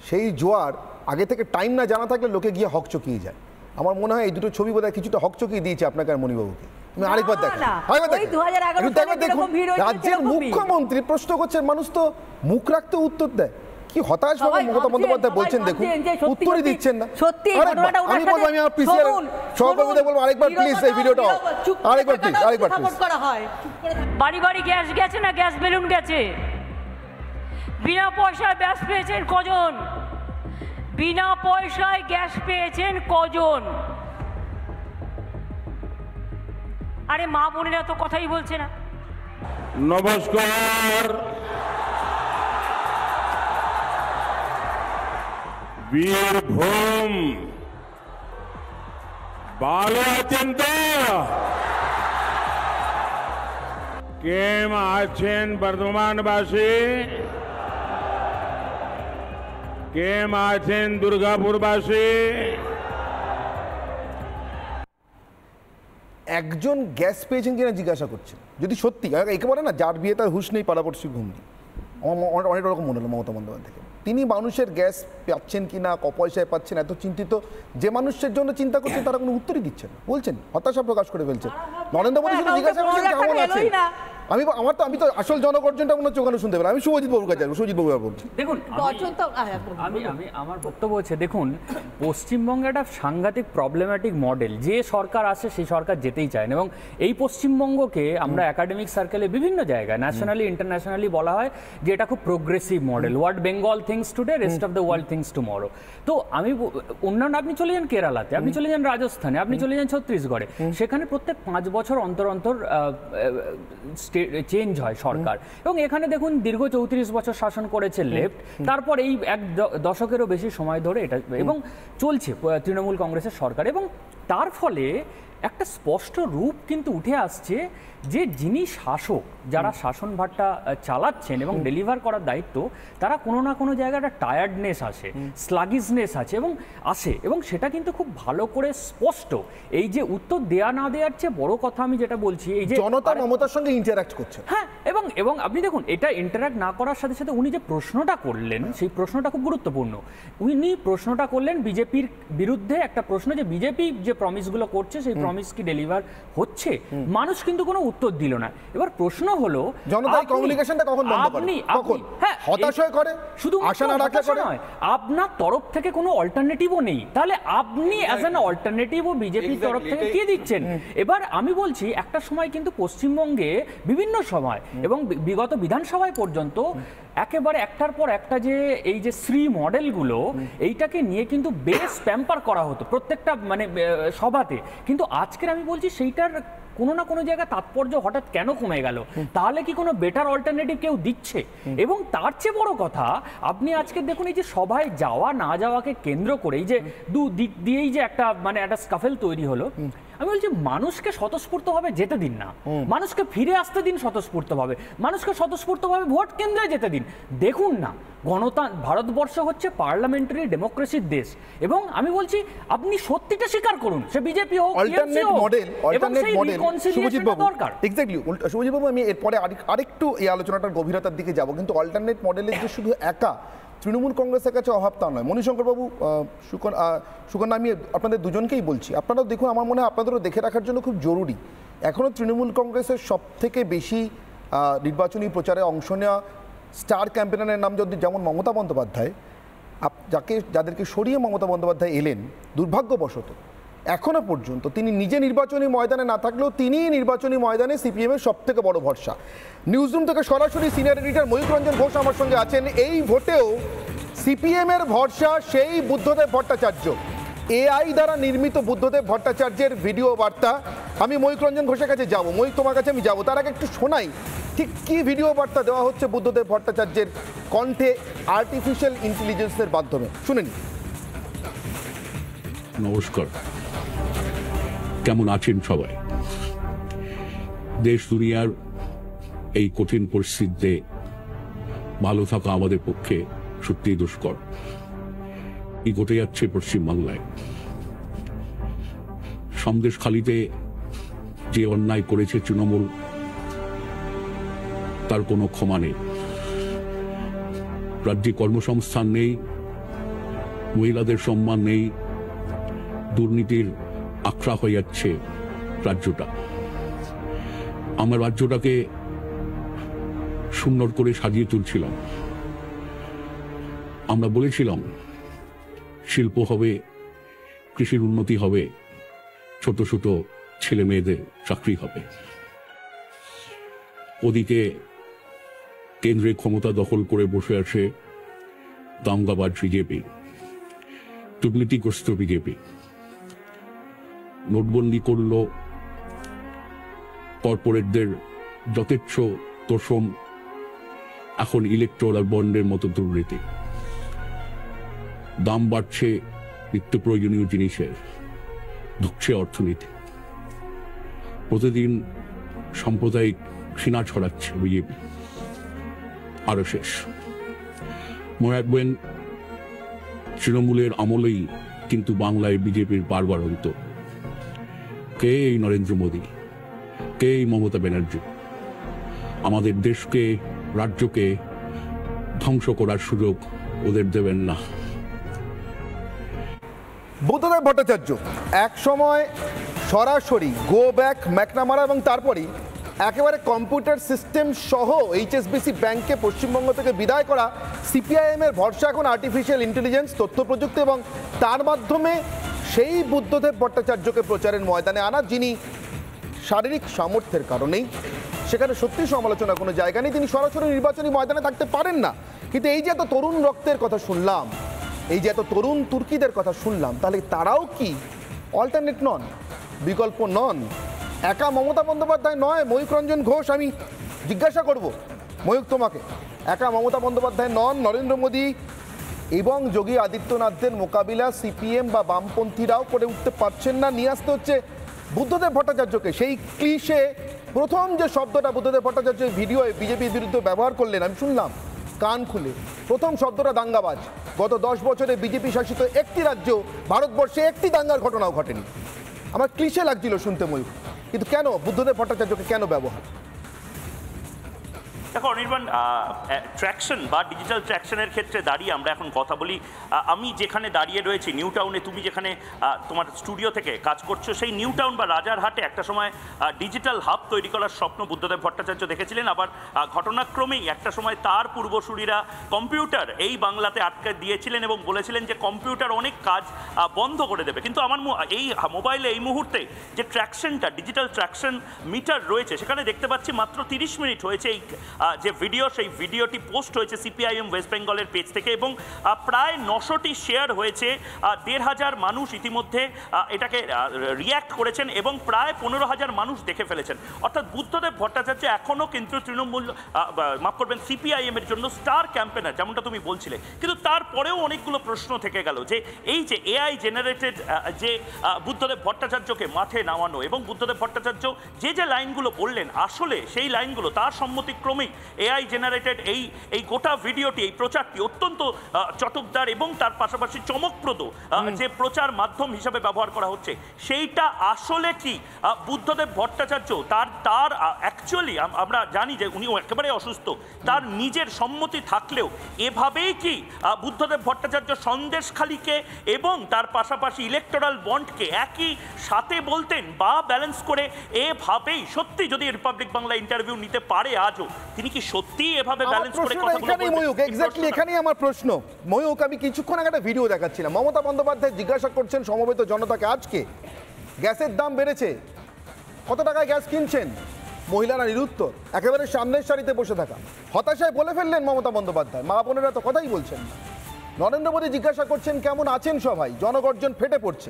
সেই জোয়ার আগে থেকে টাইম না জানা থাকলে লোকে গিয়ে হকচকিয়ে যায়। আমার মনে হয় এই দুটো ছবি বোধহয় কিছুটা হকচকিয়ে দিয়েছে আপনাকে আর মণিবাবুকে। আমি আরেকবার দেখেন, দেখুন, রাজ্যের মুখ্যমন্ত্রী প্রশ্ন করছেন, মানুষ তো মুখ রাখতে উত্তর দেয়। কি হতাশ ভাবে মমতা বন্দ্যোপাধ্যায় বলছেন, দেখুন উত্তরই দিচ্ছেন না। আমি বলবো, আমি আমার পিসিআর সহকর্মীদের বলবো, আরেকবার প্লিজ এই ভিডিওটা, আরেকবার প্লিজ, আরেকবার প্লিজ। বাড়ি বাড়ি গ্যাস গেছে না গ্যাস বেলুন গেছে? বিনা পয়সায় গ্যাস পেয়েছেন কজন? বিনা পয়সায় গ্যাস পেয়েছেন কজন? আরে মা বোনেরা তো কথাই বলছে না। নমস্কার, বীরভূম ভালো আছেন তো? কেম আছেন বর্ধমানবাসী? কেম আছেন দুর্গাপুরবাসী? একজন গ্যাস পেয়েছেন কিনা জিজ্ঞাসা করছেন। যদি সত্যি একেবারে না, যার বিয়ে তার হুঁশ নেই, পাড়াপড়শি ঘুম নেই, আমার অনেক রকম মনে হলো মমতা বন্দ্যোপাধ্যায়কে। তিনি মানুষের গ্যাস পাচ্ছেন কিনা, ক পয়সায় পাচ্ছেন, এত চিন্তিত। যে মানুষের জন্য চিন্তা করছেন তারা কোনো উত্তরই দিচ্ছেন না, বলছেন, হতাশা প্রকাশ করে ফেলছেন। নরেন্দ্র মোদী শুধু জিজ্ঞাসা করছেন কেমন আছে। আমি তো আসল জনগর্জনটা মনে হচ্ছে ওখানে শুনতে পেলাম। আমি শুভজিৎ বাবুর কাছে যাবো, শুভজিৎ বাবু বলছি। দেখুন, আমি আমার বক্তব্য হচ্ছে, দেখুন, পশ্চিমবঙ্গে একটা সাংঘাতিক প্রবলেম্যাটিক মডেল। যে সরকার আসে সেই সরকার যেতেই চায় না, এবং এই পশ্চিমবঙ্গকে আমরা একাডেমিক সার্কেলে বিভিন্ন জায়গায় ন্যাশনালি ইন্টারন্যাশনালি বলা হয় যে এটা খুব progressive model. What Bengal things today, rest of the world things tomorrow. তো আমি অন্যান্য, আপনি চলে যান কেরালাতে, আপনি চলে যান রাজস্থানে, আপনি চলে যান ছত্তিশগড়ে, সেখানে প্রত্যেক 5 বছর অন্তর অন্তর চেঞ্জ হয় সরকার। এবং এখানে দেখুন, দীর্ঘ 34 বছর শাসন করেছে লেফট, তারপর এই 1 দশকেরও বেশি সময় ধরে এটা এবং চলছে তৃণমূল কংগ্রেসের সরকার। এবং তার ফলে একটা স্পষ্ট রূপ কিন্তু উঠে আসছে যে যিনি শাসক, যারা শাসনভারটা চালাচ্ছেন এবং ডেলিভার করার দায়িত্ব, তারা কোনো না কোনো জায়গায় একটা টায়ার্ডনেস আসে, স্লাগিসনেস আছে এবং সেটা কিন্তু খুব ভালো করে স্পষ্ট। এই যে উত্তর দেয়া না দেওয়ার চেয়ে বড় কথা আমি যেটা বলছি, এই যে জনতা মমতার সঙ্গে ইন্টারঅ্যাক্ট করছে। হ্যাঁ, এবং আপনি দেখুন এটা ইন্টারঅ্যাক্ট না করার সাথে সাথে উনি যে প্রশ্নটা করলেন সেই প্রশ্নটা খুব গুরুত্বপূর্ণ। উনি প্রশ্নটা করলেন বিজেপির বিরুদ্ধে, একটা প্রশ্ন যে বিজেপি যে প্রমিসগুলো করছে সেই প্রমিস কি ডেলিভার হচ্ছে। মানুষ কিন্তু কোনো উত্তর দিল না। এবার প্রশ্ন হলো জনতা কমিউনিকেশনটা কখন বন্ধ করে? কখন? হতাশ হয়ে করে, শুধু আশা না রাখলে করে। আপনার তরফ থেকে কোনো অল্টারনেটিভও নেই, তাহলে আপনি অ্যাজ অ্যান অল্টারনেটিভও বিজেপির তরফ থেকে কি দিচ্ছেন? এবার আমি বলছি একটা সময় কিন্তু পশ্চিমবঙ্গে বিভিন্ন সময় এবং বিগত বিধানসভায় পর্যন্ত একেবারে একটার পর একটা যে এই যে শ্রী মডেলগুলো, এইটাকে নিয়ে কিন্তু বেশ প্যাম্পার করা হতো প্রত্যেকটা মানে সভাতে। কিন্তু আজকের আমি বলছি সেইটার কোনো না কোনো জায়গায় তাৎপর্য হঠাৎ কেন কমে গেল? তাহলে কি কোনো বেটার অল্টারনেটিভ কেউ দিচ্ছে? এবং তার চেয়ে বড় কথা, আপনি আজকে দেখুন এই যে সভায় যাওয়া না যাওয়াকে কেন্দ্র করে এই যে দু দিক দিয়েই যে একটা মানে একটা স্কাফেল তৈরি হলো, আমি বলছি মানুষকে স্বতঃস্ফূর্তভাবে যেতে দিন না, মানুষকে ফিরে আসতে দিন স্বতঃস্ফূর্তভাবে, মানুষকে স্বতঃস্ফূর্তভাবে ভোট কেন্দ্রে যেতে দিন। দেখুন না, ভারতবর্ষ হচ্ছে পার্লামেন্টারি ডেমোক্রেসির দেশ এবং আমি বলছি আপনি সত্যিটা স্বীকার করুন, সে বিজেপি হোক, অল্টারনেট মডেল শুভজিৎ বাবু, এক্স্যাক্টলি শুভজিৎ বাবু, আমি এরপরে আরেকটু এই আলোচনাটার গভীরতার দিকে যাব, কিন্তু অল্টারনেট মডেলের যে শুধু একা তৃণমূল কংগ্রেসের কাছে অভাব তা নয়। মণিশঙ্করবাবু, সুকন্যা, আমি আপনাদের দুজনকেই বলছি, আপনারাও দেখুন, আমার মনে হয় আপনাদেরও দেখে রাখার জন্য খুব জরুরি। এখনও তৃণমূল কংগ্রেসের সবথেকে বেশি নির্বাচনী প্রচারে অংশ নেওয়া স্টার ক্যাম্পেনারের নাম যদি যেমন মমতা বন্দ্যোপাধ্যায়, যাদেরকে সরিয়ে মমতা বন্দ্যোপাধ্যায় এলেন, দুর্ভাগ্যবশত এখনও পর্যন্ত তিনি নিজে নির্বাচনী ময়দানে না থাকলেও তিনি নির্বাচনী ময়দানে সিপিএমের সবথেকে বড় ভরসা। নিউজরুম থেকে সরাসরি সিনিয়র এডিটর ময়ূর রঞ্জন ঘোষ আমার সঙ্গে আছেন। এই ভোটেও সিপিএমের ভরসা সেই বুদ্ধদেব ভট্টাচার্য, এআই দ্বারা নির্মিত বুদ্ধদেব ভট্টাচার্যের ভিডিও বার্তা। আমি ময়ূর রঞ্জন ঘোষের কাছে যাবো, ময়ূর তোমার কাছে আমি যাবো, তার আগে একটু শোনাই ঠিক কি ভিডিও বার্তা দেওয়া হচ্ছে বুদ্ধদেব ভট্টাচার্যের কণ্ঠে আর্টিফিশিয়াল ইন্টেলিজেন্সের মাধ্যমে, শুনে নিন। নমস্কার, কেমন আছেন সবাই? দেশ দুনিয়ার এই কঠিন পরিস্থিতিতে ভালো থাকা আমাদের পক্ষে সত্যিই দুষ্কর। কি ঘটে যাচ্ছে পশ্চিমবাংলায়? সন্দেশখালিতে যে অন্যায় করেছে তৃণমূল, তার কোনো ক্ষমা নেই। রাজ্যে কর্মসংস্থান নেই, মহিলাদের সম্মান নেই, দুর্নীতির আখড়া হয়ে যাচ্ছে রাজ্যটা। আমরা রাজ্যটাকে সুন্দর করে সাজিয়ে তুলছিলাম, আমরা বলেছিলাম শিল্প হবে, কৃষির উন্নতি হবে, ছোট ছোট ছেলে মেয়েদের চাকরি হবে। ওদিকে কেন্দ্রে ক্ষমতা দখল করে বসে আছে দাঙ্গাবাজ বিজেপি, দুর্নীতিগ্রস্ত বিজেপি। নোটবন্দি করল, কর্পোরেটদের যথেচ্ছ তোষণ, এখন ইলেকট্রাল বন্ডের মতো দুর্নীতি। দাম বাড়ছে নিত্য প্রয়োজনীয় জিনিসের, ঢুকছে অর্থনীতি। প্রতিদিন সাম্প্রদায়িক ঘৃণা ছড়াচ্ছে বিজেপি। আরো শেষ, মনে রাখবেন তৃণমূলের আমলেই কিন্তু বাংলায় বিজেপির বারবারন্ত। কে এই নরেন্দ্র মোদী, কে এই মমতা ব্যানার্জি? আমাদের দেশকে, রাজ্যকে ধ্বংস করার সুযোগ ওদের দেবেন না। বুদ্ধদেব ভট্টাচার্য এক সময় সরাসরি গো ব্যাক, ম্যাকনামারা এবং তারপরেই একেবারে কম্পিউটার সিস্টেম সহ এইচএসবিসি ব্যাংককে পশ্চিমবঙ্গ থেকে বিদায় করা সিপিআইএমের ভরসা এখন আর্টিফিশিয়াল ইন্টেলিজেন্স, তথ্য প্রযুক্তি, এবং তার মাধ্যমে সেই বুদ্ধদেব ভট্টাচার্যকে প্রচারের ময়দানে আনা, যিনি শারীরিক সামর্থ্যের কারণেই, সেখানে সত্যি সমালোচনা কোনো জায়গা নেই, তিনি সরাসরি নির্বাচনী ময়দানে থাকতে পারেন না। কিন্তু এই যে এত তরুণ রক্তের কথা শুনলাম, এই যে এত তরুণ তুর্কিদের কথা শুনলাম, তাহলে তারাও কি অল্টারনেট নন, বিকল্প নন? একা মমতা বন্দ্যোপাধ্যায় নয়। ময়ূর রঞ্জন ঘোষ, আমি জিজ্ঞাসা করব ময়ূর তোমাকে, একা মমতা বন্দ্যোপাধ্যায় নন, নরেন্দ্র মোদী এবং যোগী আদিত্যনাথদের মোকাবিলা সিপিএম বা বামপন্থীরাও করে উঠতে পারছেন না। নিয়ে আসতে হচ্ছে বুদ্ধদেব ভট্টাচার্যকে সেই ক্লিশে প্রথম যে শব্দটা বুদ্ধদেব ভট্টাচার্য ভিডিওয়ে বিজেপির বিরুদ্ধে ব্যবহার করলেন, আমি শুনলাম কান খুলে, প্রথম শব্দটা দাঙ্গাবাজ। গত 10 বছরে বিজেপি শাসিত একটি রাজ্য ভারতবর্ষে একটি দাঙ্গার ঘটনাও ঘটেনি। আমার ক্লিশে লাগছিল শুনতে ময়ূর, কিন্তু কেন বুদ্ধদেব ভট্টাচার্যকে কেন ব্যবহার? দেখো অনির্বাণ, ট্র্যাকশন বা ডিজিটাল ট্র্যাকশনের ক্ষেত্রে দাঁড়িয়ে আমরা এখন কথা বলি। আমি যেখানে দাঁড়িয়ে রয়েছি নিউ টাউনে, তুমি যেখানে তোমার স্টুডিও থেকে কাজ করছো, সেই নিউ টাউন বা রাজারহাটে একটা সময় ডিজিটাল হাব তৈরি করার স্বপ্ন বুদ্ধদেব ভট্টাচার্য দেখেছিলেন। আবার ঘটনাক্রমেই একটা সময় তার পূর্বসূরীরা কম্পিউটার এই বাংলাতে আটকে দিয়েছিলেন এবং বলেছিলেন যে কম্পিউটার অনেক কাজ বন্ধ করে দেবে। কিন্তু আমার এই মোবাইলে এই মুহূর্তে যে ট্র্যাকশনটা, ডিজিটাল ট্র্যাকশন মিটার রয়েছে, সেখানে দেখতে পাচ্ছি মাত্র 30 মিনিট হয়েছে এই যে ভিডিও, সেই ভিডিওটি পোস্ট হয়েছে সিপিআইএম ওয়েস্ট বেঙ্গলের পেজ থেকে এবং প্রায় 900টি শেয়ার হয়েছে। 1,500 মানুষ ইতিমধ্যে এটাকে রিয়্যাক্ট করেছেন এবং প্রায় 15,000 মানুষ দেখে ফেলেছেন। অর্থাৎ বুদ্ধদেব ভট্টাচার্য এখনও কিন্তু তৃণমূল, মাফ করবেন, সিপিআইএমের জন্য স্টার ক্যাম্পেনার, যেমনটা তুমি বলছিলে। কিন্তু তারপরেও অনেকগুলো প্রশ্ন থেকে গেল যে এই যে এআই জেনারেটেড যে বুদ্ধদেব ভট্টাচার্যকে মাঠে নামানো এবং বুদ্ধদেব ভট্টাচার্য যে লাইনগুলো বললেন, আসলে সেই লাইনগুলো তার সম্মতিক্রমেই এআই জেনারেটেড এই গোটা ভিডিওটি, এই প্রচারটি অত্যন্ত চটকদার এবং তার পাশাপাশি চমকপ্রদ যে প্রচার মাধ্যম হিসাবে ব্যবহার করা হচ্ছে, সেইটা আসলে কি বুদ্ধদেব ভট্টাচার্য তার অ্যাকচুয়ালি আমরা জানি যে উনি একেবারে অসুস্থ, তার নিজের সম্মতি থাকলেও এভাবেই কি বুদ্ধদেব ভট্টাচার্য সন্দেশখালীকে এবং তার পাশাপাশি ইলেকটোরাল বন্ডকে একই সাথে বলতেন বা ব্যালেন্স করে এভাবেই সত্যি যদি রিপাবলিক বাংলা ইন্টারভিউ নিতে পারে আজও, তিনি কি সত্যি এভাবে ব্যালেন্স করে কথাগুলো বলবেন? ময়ূক, এক্স্যাক্টলি এখানেই আমার প্রশ্ন। ময়ূক, আমি কিছুক্ষণ আগে একটা ভিডিও দেখাচ্ছিলাম, মমতা বন্দ্যোপাধ্যায় জিজ্ঞাসা করছেন সমবেত জনতাকে, আজকে গ্যাসের দাম বেড়েছে, কত টাকায় গ্যাস কিনছেন? মহিলারা নিরুত্তর, একেবারে সামনের সারিতে বসে থাকা। হতাশায় বলে ফেললেন মমতা বন্দ্যোপাধ্যায়, মা বোনেরা তো কথাই বলছেন না। নরেন্দ্র মোদী জিজ্ঞাসা করছেন কেমন আছেন সবাই, জনগর্জন ফেটে পড়ছে।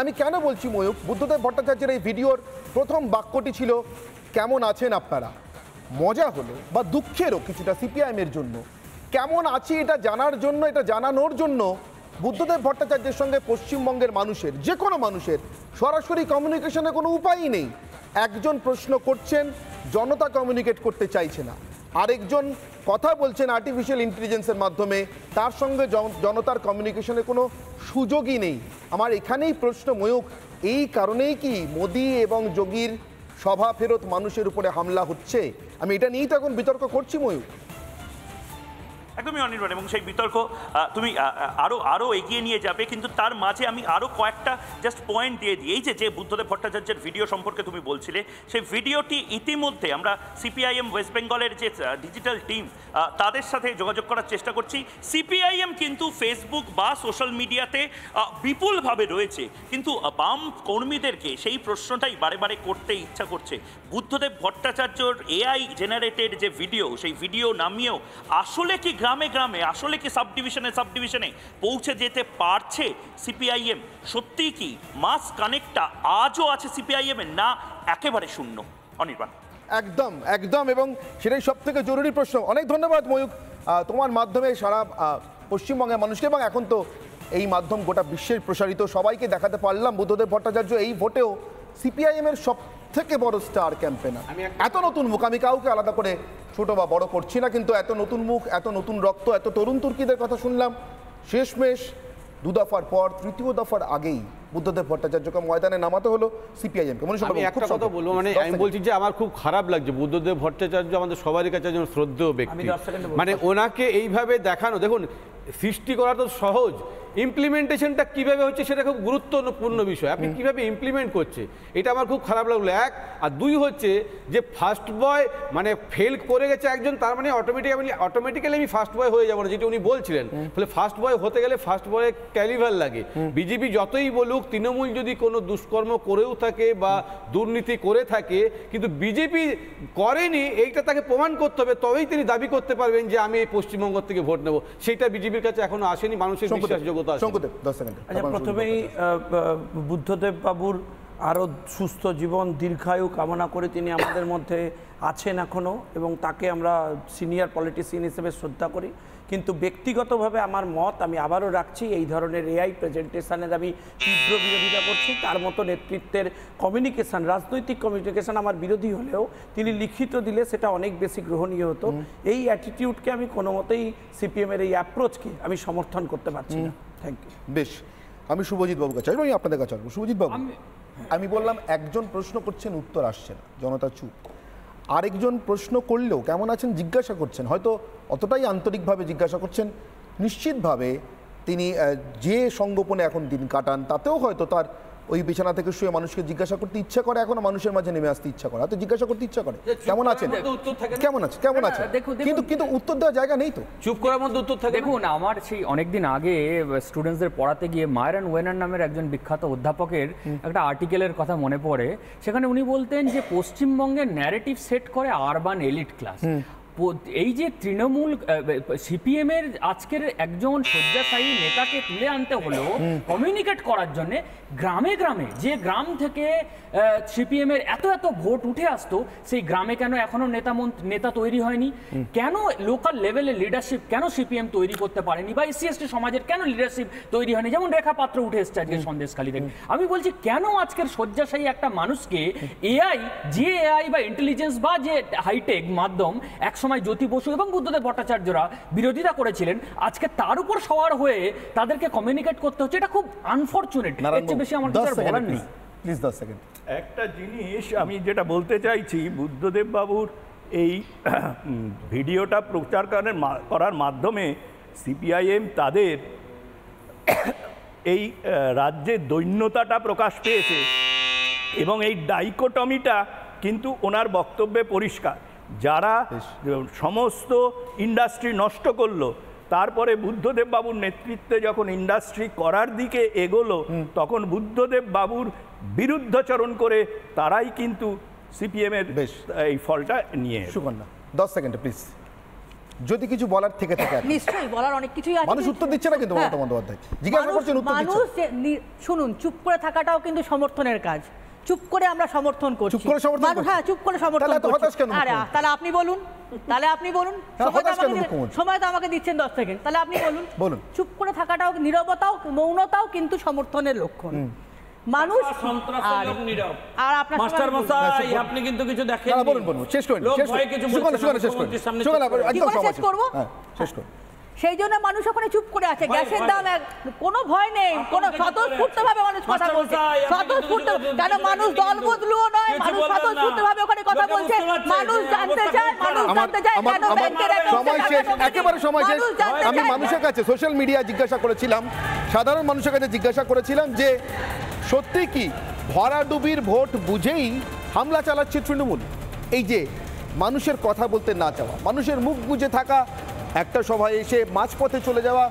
আমি কেন বলছি ময়ূক, বুদ্ধদেব ভট্টাচার্যের এই ভিডিওর প্রথম বাক্যটি ছিল কেমন আছেন আপনারা। মজা হলো বা দুঃখেরও কিছুটা সিপিআইএমের জন্য, কেমন আছি এটা জানার জন্য, এটা জানানোর জন্য বুদ্ধদেব ভট্টাচার্যের সঙ্গে পশ্চিমবঙ্গের মানুষের, যে কোনো মানুষের সরাসরি কমিউনিকেশনের কোনো উপায়ই নেই। একজন প্রশ্ন করছেন, জনতা কমিউনিকেট করতে চাইছে না, আরেকজন কথা বলছেন আর্টিফিশিয়াল ইন্টেলিজেন্সের মাধ্যমে, তার সঙ্গে জনতার কমিউনিকেশনের কোনো সুযোগই নেই। আমার এখানেই প্রশ্ন ময়ূক, এই কারণেই কি মোদি এবং যোগীর সভা ফেরত মানুষের উপরে হামলা হচ্ছে? আমি এটা নিয়েই তো এখন বিতর্ক করছি ময়ূক। একদমই অনির্বাণ, এবং সেই বিতর্ক তুমি আরও এগিয়ে নিয়ে যাবে, কিন্তু তার মাঝে আমি আরও কয়েকটা জাস্ট পয়েন্ট দিয়ে দিই। এই যে বুদ্ধদেব ভট্টাচার্যের ভিডিও সম্পর্কে তুমি বলছিলে, সেই ভিডিওটি ইতিমধ্যে আমরা সিপিআইএম ওয়েস্ট বেঙ্গলের যে ডিজিটাল টিম তাদের সাথে যোগাযোগ করার চেষ্টা করছি। সিপিআইএম কিন্তু ফেসবুক বা সোশ্যাল মিডিয়াতে বিপুলভাবে রয়েছে, কিন্তু বাম কর্মীদেরকে সেই প্রশ্নটাই বারে বারে করতে ইচ্ছা করছে। বুদ্ধদেব ভট্টাচার্যর এআই জেনারেটেড যে ভিডিও, সেই ভিডিও নামিয়েও আসলে কি গ্রামে গ্রামে, আসলে কি সাবডিভিশনে পৌঁছে যেতে পারছে সিপিআইএম? সত্যি কি মাস কানেক্টটা আজও আছে সিপিআইএম এর, না একেবারে শূন্য? অনির্বাণ, একদম, এবং সেটাই সব থেকে জরুরি প্রশ্ন। অনেক ধন্যবাদ ময়ূক, তোমার মাধ্যমে সারা পশ্চিমবঙ্গের মানুষকে, এবং এখন তো এই মাধ্যম গোটা বিশ্বের প্রসারিত, সবাইকে দেখাতে পারলাম বুদ্ধদেব ভট্টাচার্য এই ভোটেও সিপিআইএমের সব থেকে বড় স্টার ক্যাম্পেনার। এত নতুন মুখ, আমি কাউকে আলাদা করে ছোট বা বড় করছি না, কিন্তু এত নতুন মুখ, এত নতুন রক্ত, এত তরুণ তুর্কিদের কথা শুনলাম। শেষমেশ 2 দফার পর 3য় দফার আগেই বুদ্ধদেব ভট্টাচার্যকে ময়দানে নামাতে হলো সিপিআইএমকে। আমি একটা কথা বলবো, মানে আমি বলছি যে আমার খুব খারাপ লাগছে, বুদ্ধদেব ভট্টাচার্য আমাদের সবারই কাছে একজন শ্রদ্ধেয় ব্যক্তি, মানে ওনাকে এইভাবে দেখানো, দেখুন সৃষ্টি করা তো সহজ, ইমপ্লিমেন্টেশনটা কিভাবে হচ্ছে সেটা খুব গুরুত্বপূর্ণ বিষয়। আপনি কিভাবে ইমপ্লিমেন্ট করছে, এটা আমার খুব খারাপ লাগলো, 1। আর 2 হচ্ছে যে ফার্স্ট বয় মানে ফেল করে গেছে একজন, তার মানে অটোমেটিক্যালি আমি ফার্স্ট বয় হয়ে যাবো না, যেটা উনি বলছিলেন। ফলে ফার্স্ট বয় হতে গেলে ফার্স্ট বয়ে ক্যালিভার লাগে। বিজেপি যতই বলুক, তৃণমূল যদি কোনো দুষ্কর্ম করেও থাকে বা দুর্নীতি করে থাকে, কিন্তু বিজেপি করেনি, এইটা তাকে প্রমাণ করতে হবে, তবেই তিনি দাবি করতে পারবেন যে আমি এই পশ্চিমবঙ্গ থেকে ভোট নেব। সেইটা বিজেপির কাছে এখনো আসেনি, মানুষের বিশ্বাসযোগ্যতা। শঙ্কুদেব 10 সেকেন্ড। আচ্ছা, প্রথমেই বুদ্ধদেব বাবুর আরও সুস্থ জীবন দীর্ঘায়ু কামনা করে তিনি আমাদের মধ্যে আছেন এখনও, এবং তাকে আমরা সিনিয়র পলিটিশিয়ান হিসেবে শ্রদ্ধা করি। কিন্তু ব্যক্তিগতভাবে আমার মত আমি আবারও রাখছি, এই ধরনের এআই প্রেজেন্টেশনের আমি তীব্র বিরোধিতা করছি। তার মতো নেতৃত্বের কমিউনিকেশান, রাজনৈতিক কমিউনিকেশান আমার বিরোধী হলেও তিনি লিখিত দিলে সেটা অনেক বেশি গ্রহণীয় হতো। এই অ্যাটিটিউডকে আমি কোনো মতেই সিপিএমের এই অ্যাপ্রোচকে আমি সমর্থন করতে পারছি না। Thank you. বেশ, আমি শুভজিৎ বাবুর কাছে আসবো, আমি আপনাদের কাছে আসবো। শুভজিৎ বাবু, আমি বললাম একজন প্রশ্ন করছেন উত্তর আসছে না, জনতা চুপ। আরেকজন প্রশ্ন করলেও কেমন আছেন জিজ্ঞাসা করছেন, হয়তো অতটাই আন্তরিকভাবে জিজ্ঞাসা করছেন, নিশ্চিতভাবে তিনি যে সংগোপনে এখন দিন কাটান তাতেও হয়তো তার ওই বিছানা থেকে শুয়ে মানুষকে জিজ্ঞাসা করতে ইচ্ছা করে, এখনো মানুষের মাঝে নেমে আসতে ইচ্ছা করে, হয়তো জিজ্ঞাসা করতে ইচ্ছা করে কেমন আছেন, কেমন আছে, কেমন আছে, কিন্তু কিন্তু উত্তর দেওয়ার জায়গা নেই তো, চুপ করার মধ্যে উত্তর থাকে। দেখুন, আমার সেই অনেকদিন আগে স্টুডেন্টসদের পড়াতে গিয়ে মায়রন ওয়েনার নামের একজন বিখ্যাত অধ্যাপকের একটা আর্টিকেলের কথা মনে পড়ে। সেখানে উনি বলতেন যে পশ্চিমবঙ্গের ন্যারেটিভ সেট করে আরবান এলিট ক্লাস। এই যে তৃণমূল সিপিএম এর আজকের একজন শয্যাশায়ী নেতাকে তুলে আনতে হলো কমিউনিকেট করার জন্য, গ্রামে গ্রামে যে গ্রাম থেকে সিপিএম এর এত এত ভোট উঠে আসতো, সেই গ্রামে কেন এখনো নেতা তৈরি হয়নি? কেন লোকাল লেভেলে লিডারশিপ কেন সিপিএম তৈরি করতে পারেনি? বা এসসি এসটি সমাজের কেন লিডারশিপ তৈরি হয়নি? যেমন রেখা পাত্র উঠে এসছে আজকে সন্দেশখালী থেকে। আমি বলছি কেন আজকের শয্যাশায়ী একটা মানুষকে এআই, যে এআই বা ইন্টেলিজেন্স বা যে হাইটেক মাধ্যম একসময় জ্যোতি বসু এবং বুদ্ধদেব ভট্টাচার্যরা বিরোধিতা করেছিলেন, আজকে তার উপর সওয়ার হয়ে তাদেরকে কমিউনিকেট করতে হচ্ছে, এটা খুব আনফরচুনেট। এর চেয়ে বেশি আমার কিছু বলার নেই। Please 10 second. একটা জিনিস আমি যেটা বলতে চাইছি, বুদ্ধদেব বাবুর এই ভিডিওটা প্রচার করার মাধ্যমে সিপিআইএম তাদের এই রাজ্যের দৈন্যতাটা প্রকাশ পেয়েছে, এবং এই ডাইকোটমিটা কিন্তু ওনার বক্তব্যে পরিষ্কার। যারা সমস্ত ইন্ডাস্ট্রি নষ্ট করলো, তারপরে বুদ্ধদেব বাবুর নেতৃত্বে যখন ইন্ডাস্ট্রি করার দিকে এগোলো, তখন বুদ্ধদেব বাবুর বিরুদ্ধাচরণ করে তারাই কিন্তু সিপিএম এর এই ফলটা নিয়ে। সুকন্যা 10 সেকেন্ড প্লিজ, যদি কিছু বলার থেকে থাকে। নিশ্চয়ই বলার অনেক কিছুই আছে, মানুষ উত্তর দিচ্ছে না কিন্তু মমতা বন্দ্যোপাধ্যায় জিজ্ঞাসা করছেন উত্তর দিচ্ছে। মানুষ শুনুন, চুপ করে থাকাটাও কিন্তু সমর্থনের কাজ। চুপ করে আমরা সমর্থন করছি, চুপ করে সমর্থন করছি। হ্যাঁ, চুপ করে সমর্থন করছি। আরে তাহলে আপনি বলুন, সময় তো আমাকে দিচ্ছেন 10 সেকেন্ড, তাহলে আপনি বলুন। চুপ করে থাকাটাও, নীরবতাও, মৌনতাও কিন্তু সমর্থনের লক্ষণ। মানুষ আর আপনার মাস্টার মশাই আপনি কিন্তু কিছু দেখেন না। বলুন শেষ করুন, শেষ করুন। সেই জন্য মানুষ ওখানে চুপ করে আছে। গ্যাসের দাম কোনো ভয় নেই, কোনো স্বতঃস্ফূর্তভাবে মানুষ কথা বলছে, স্বতঃস্ফূর্ত। কেন মানুষ দল বদলুও নয়, মানুষ স্বতঃস্ফূর্তভাবে ওখানে কথা বলছে। মানুষ জানতে চায় কেন ব্যাংকের সময় শেষ, একেবারে সময় শেষ। আমি মানুষের কাছে সোশ্যাল মিডিয়া জিজ্ঞাসা করেছিলাম, সাধারণ মানুষের কাছে জিজ্ঞাসা করেছিলাম যে সত্যি কি ভরাডুবির ভোট বুঝেই হামলা চালাচ্ছে তৃণমূল? এই যে মানুষের কথা বলতে না চাওয়া, মানুষের মুখ বুজে থাকা, একটা সভায় এসে মাঝপথে চলে যাওয়া,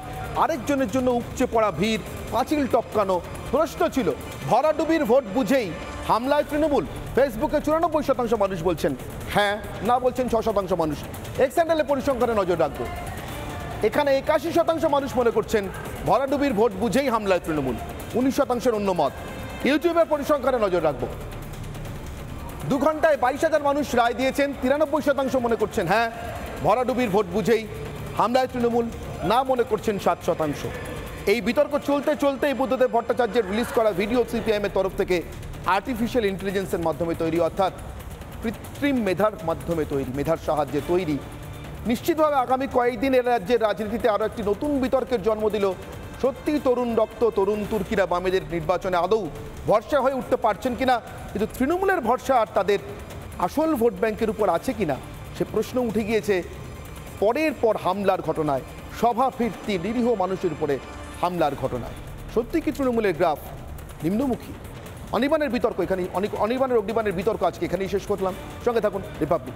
আরেকজনের জন্য উপচে পড়া ভিড়, পাঁচিল টপকানো। প্রশ্ন ছিল ভরাডুবির ভোট বুঝেই হামলায় তৃণমূল। ফেসবুকে 94% মানুষ বলছেন হ্যাঁ, না বলছেন 6% মানুষ। এক্স হ্যান্ডেলে পরিসংখ্যানে নজর রাখবো, এখানে 81% মানুষ মনে করছেন ভরাডুবির ভোট বুঝেই হামলায় তৃণমূল, 19% অন্য মত। ইউটিউবের পরিসংখ্যানে নজর রাখবো, 2 ঘন্টায় 22,000 মানুষ রায় দিয়েছেন, 93% মনে করছেন হ্যাঁ ভরাডুবির ভোট বুঝেই হামলায় তৃণমূল, না মনে করছেন 7%। এই বিতর্ক চলতে চলতেই বুদ্ধদেব ভট্টাচার্যের রিলিজ করা ভিডিও সিপিআইএমের তরফ থেকে আর্টিফিশিয়াল ইন্টেলিজেন্সের মাধ্যমে তৈরি, অর্থাৎ কৃত্রিম মেধার মাধ্যমে তৈরি, মেধার সাহায্যে তৈরি, নিশ্চিতভাবে আগামী কয়েকদিন এ রাজ্যের রাজনীতিতে আরও একটি নতুন বিতর্কের জন্ম দিল। সত্যি তরুণ রক্ত, তরুণ তুর্কিরা বামেদের নির্বাচনে আদৌ ভরসা হয়ে উঠতে পারছেন কিনা, কিন্তু তৃণমূলের ভরসা আর তাদের আসল ভোট ব্যাংকের উপর আছে কিনা সে প্রশ্ন উঠে গিয়েছে পরের পর হামলার ঘটনায়, সভা ফিরতি নিরীহ মানুষের উপরে হামলার ঘটনায়। সত্যি কি তৃণমূলের গ্রাফ নিম্নমুখী? অনির্বাণের বিতর্ক এখানে, অনির্বাণের অগ্নিবাণের বিতর্ক আজকে এখানেই শেষ করলাম। সঙ্গে থাকুন রিপাবলিক।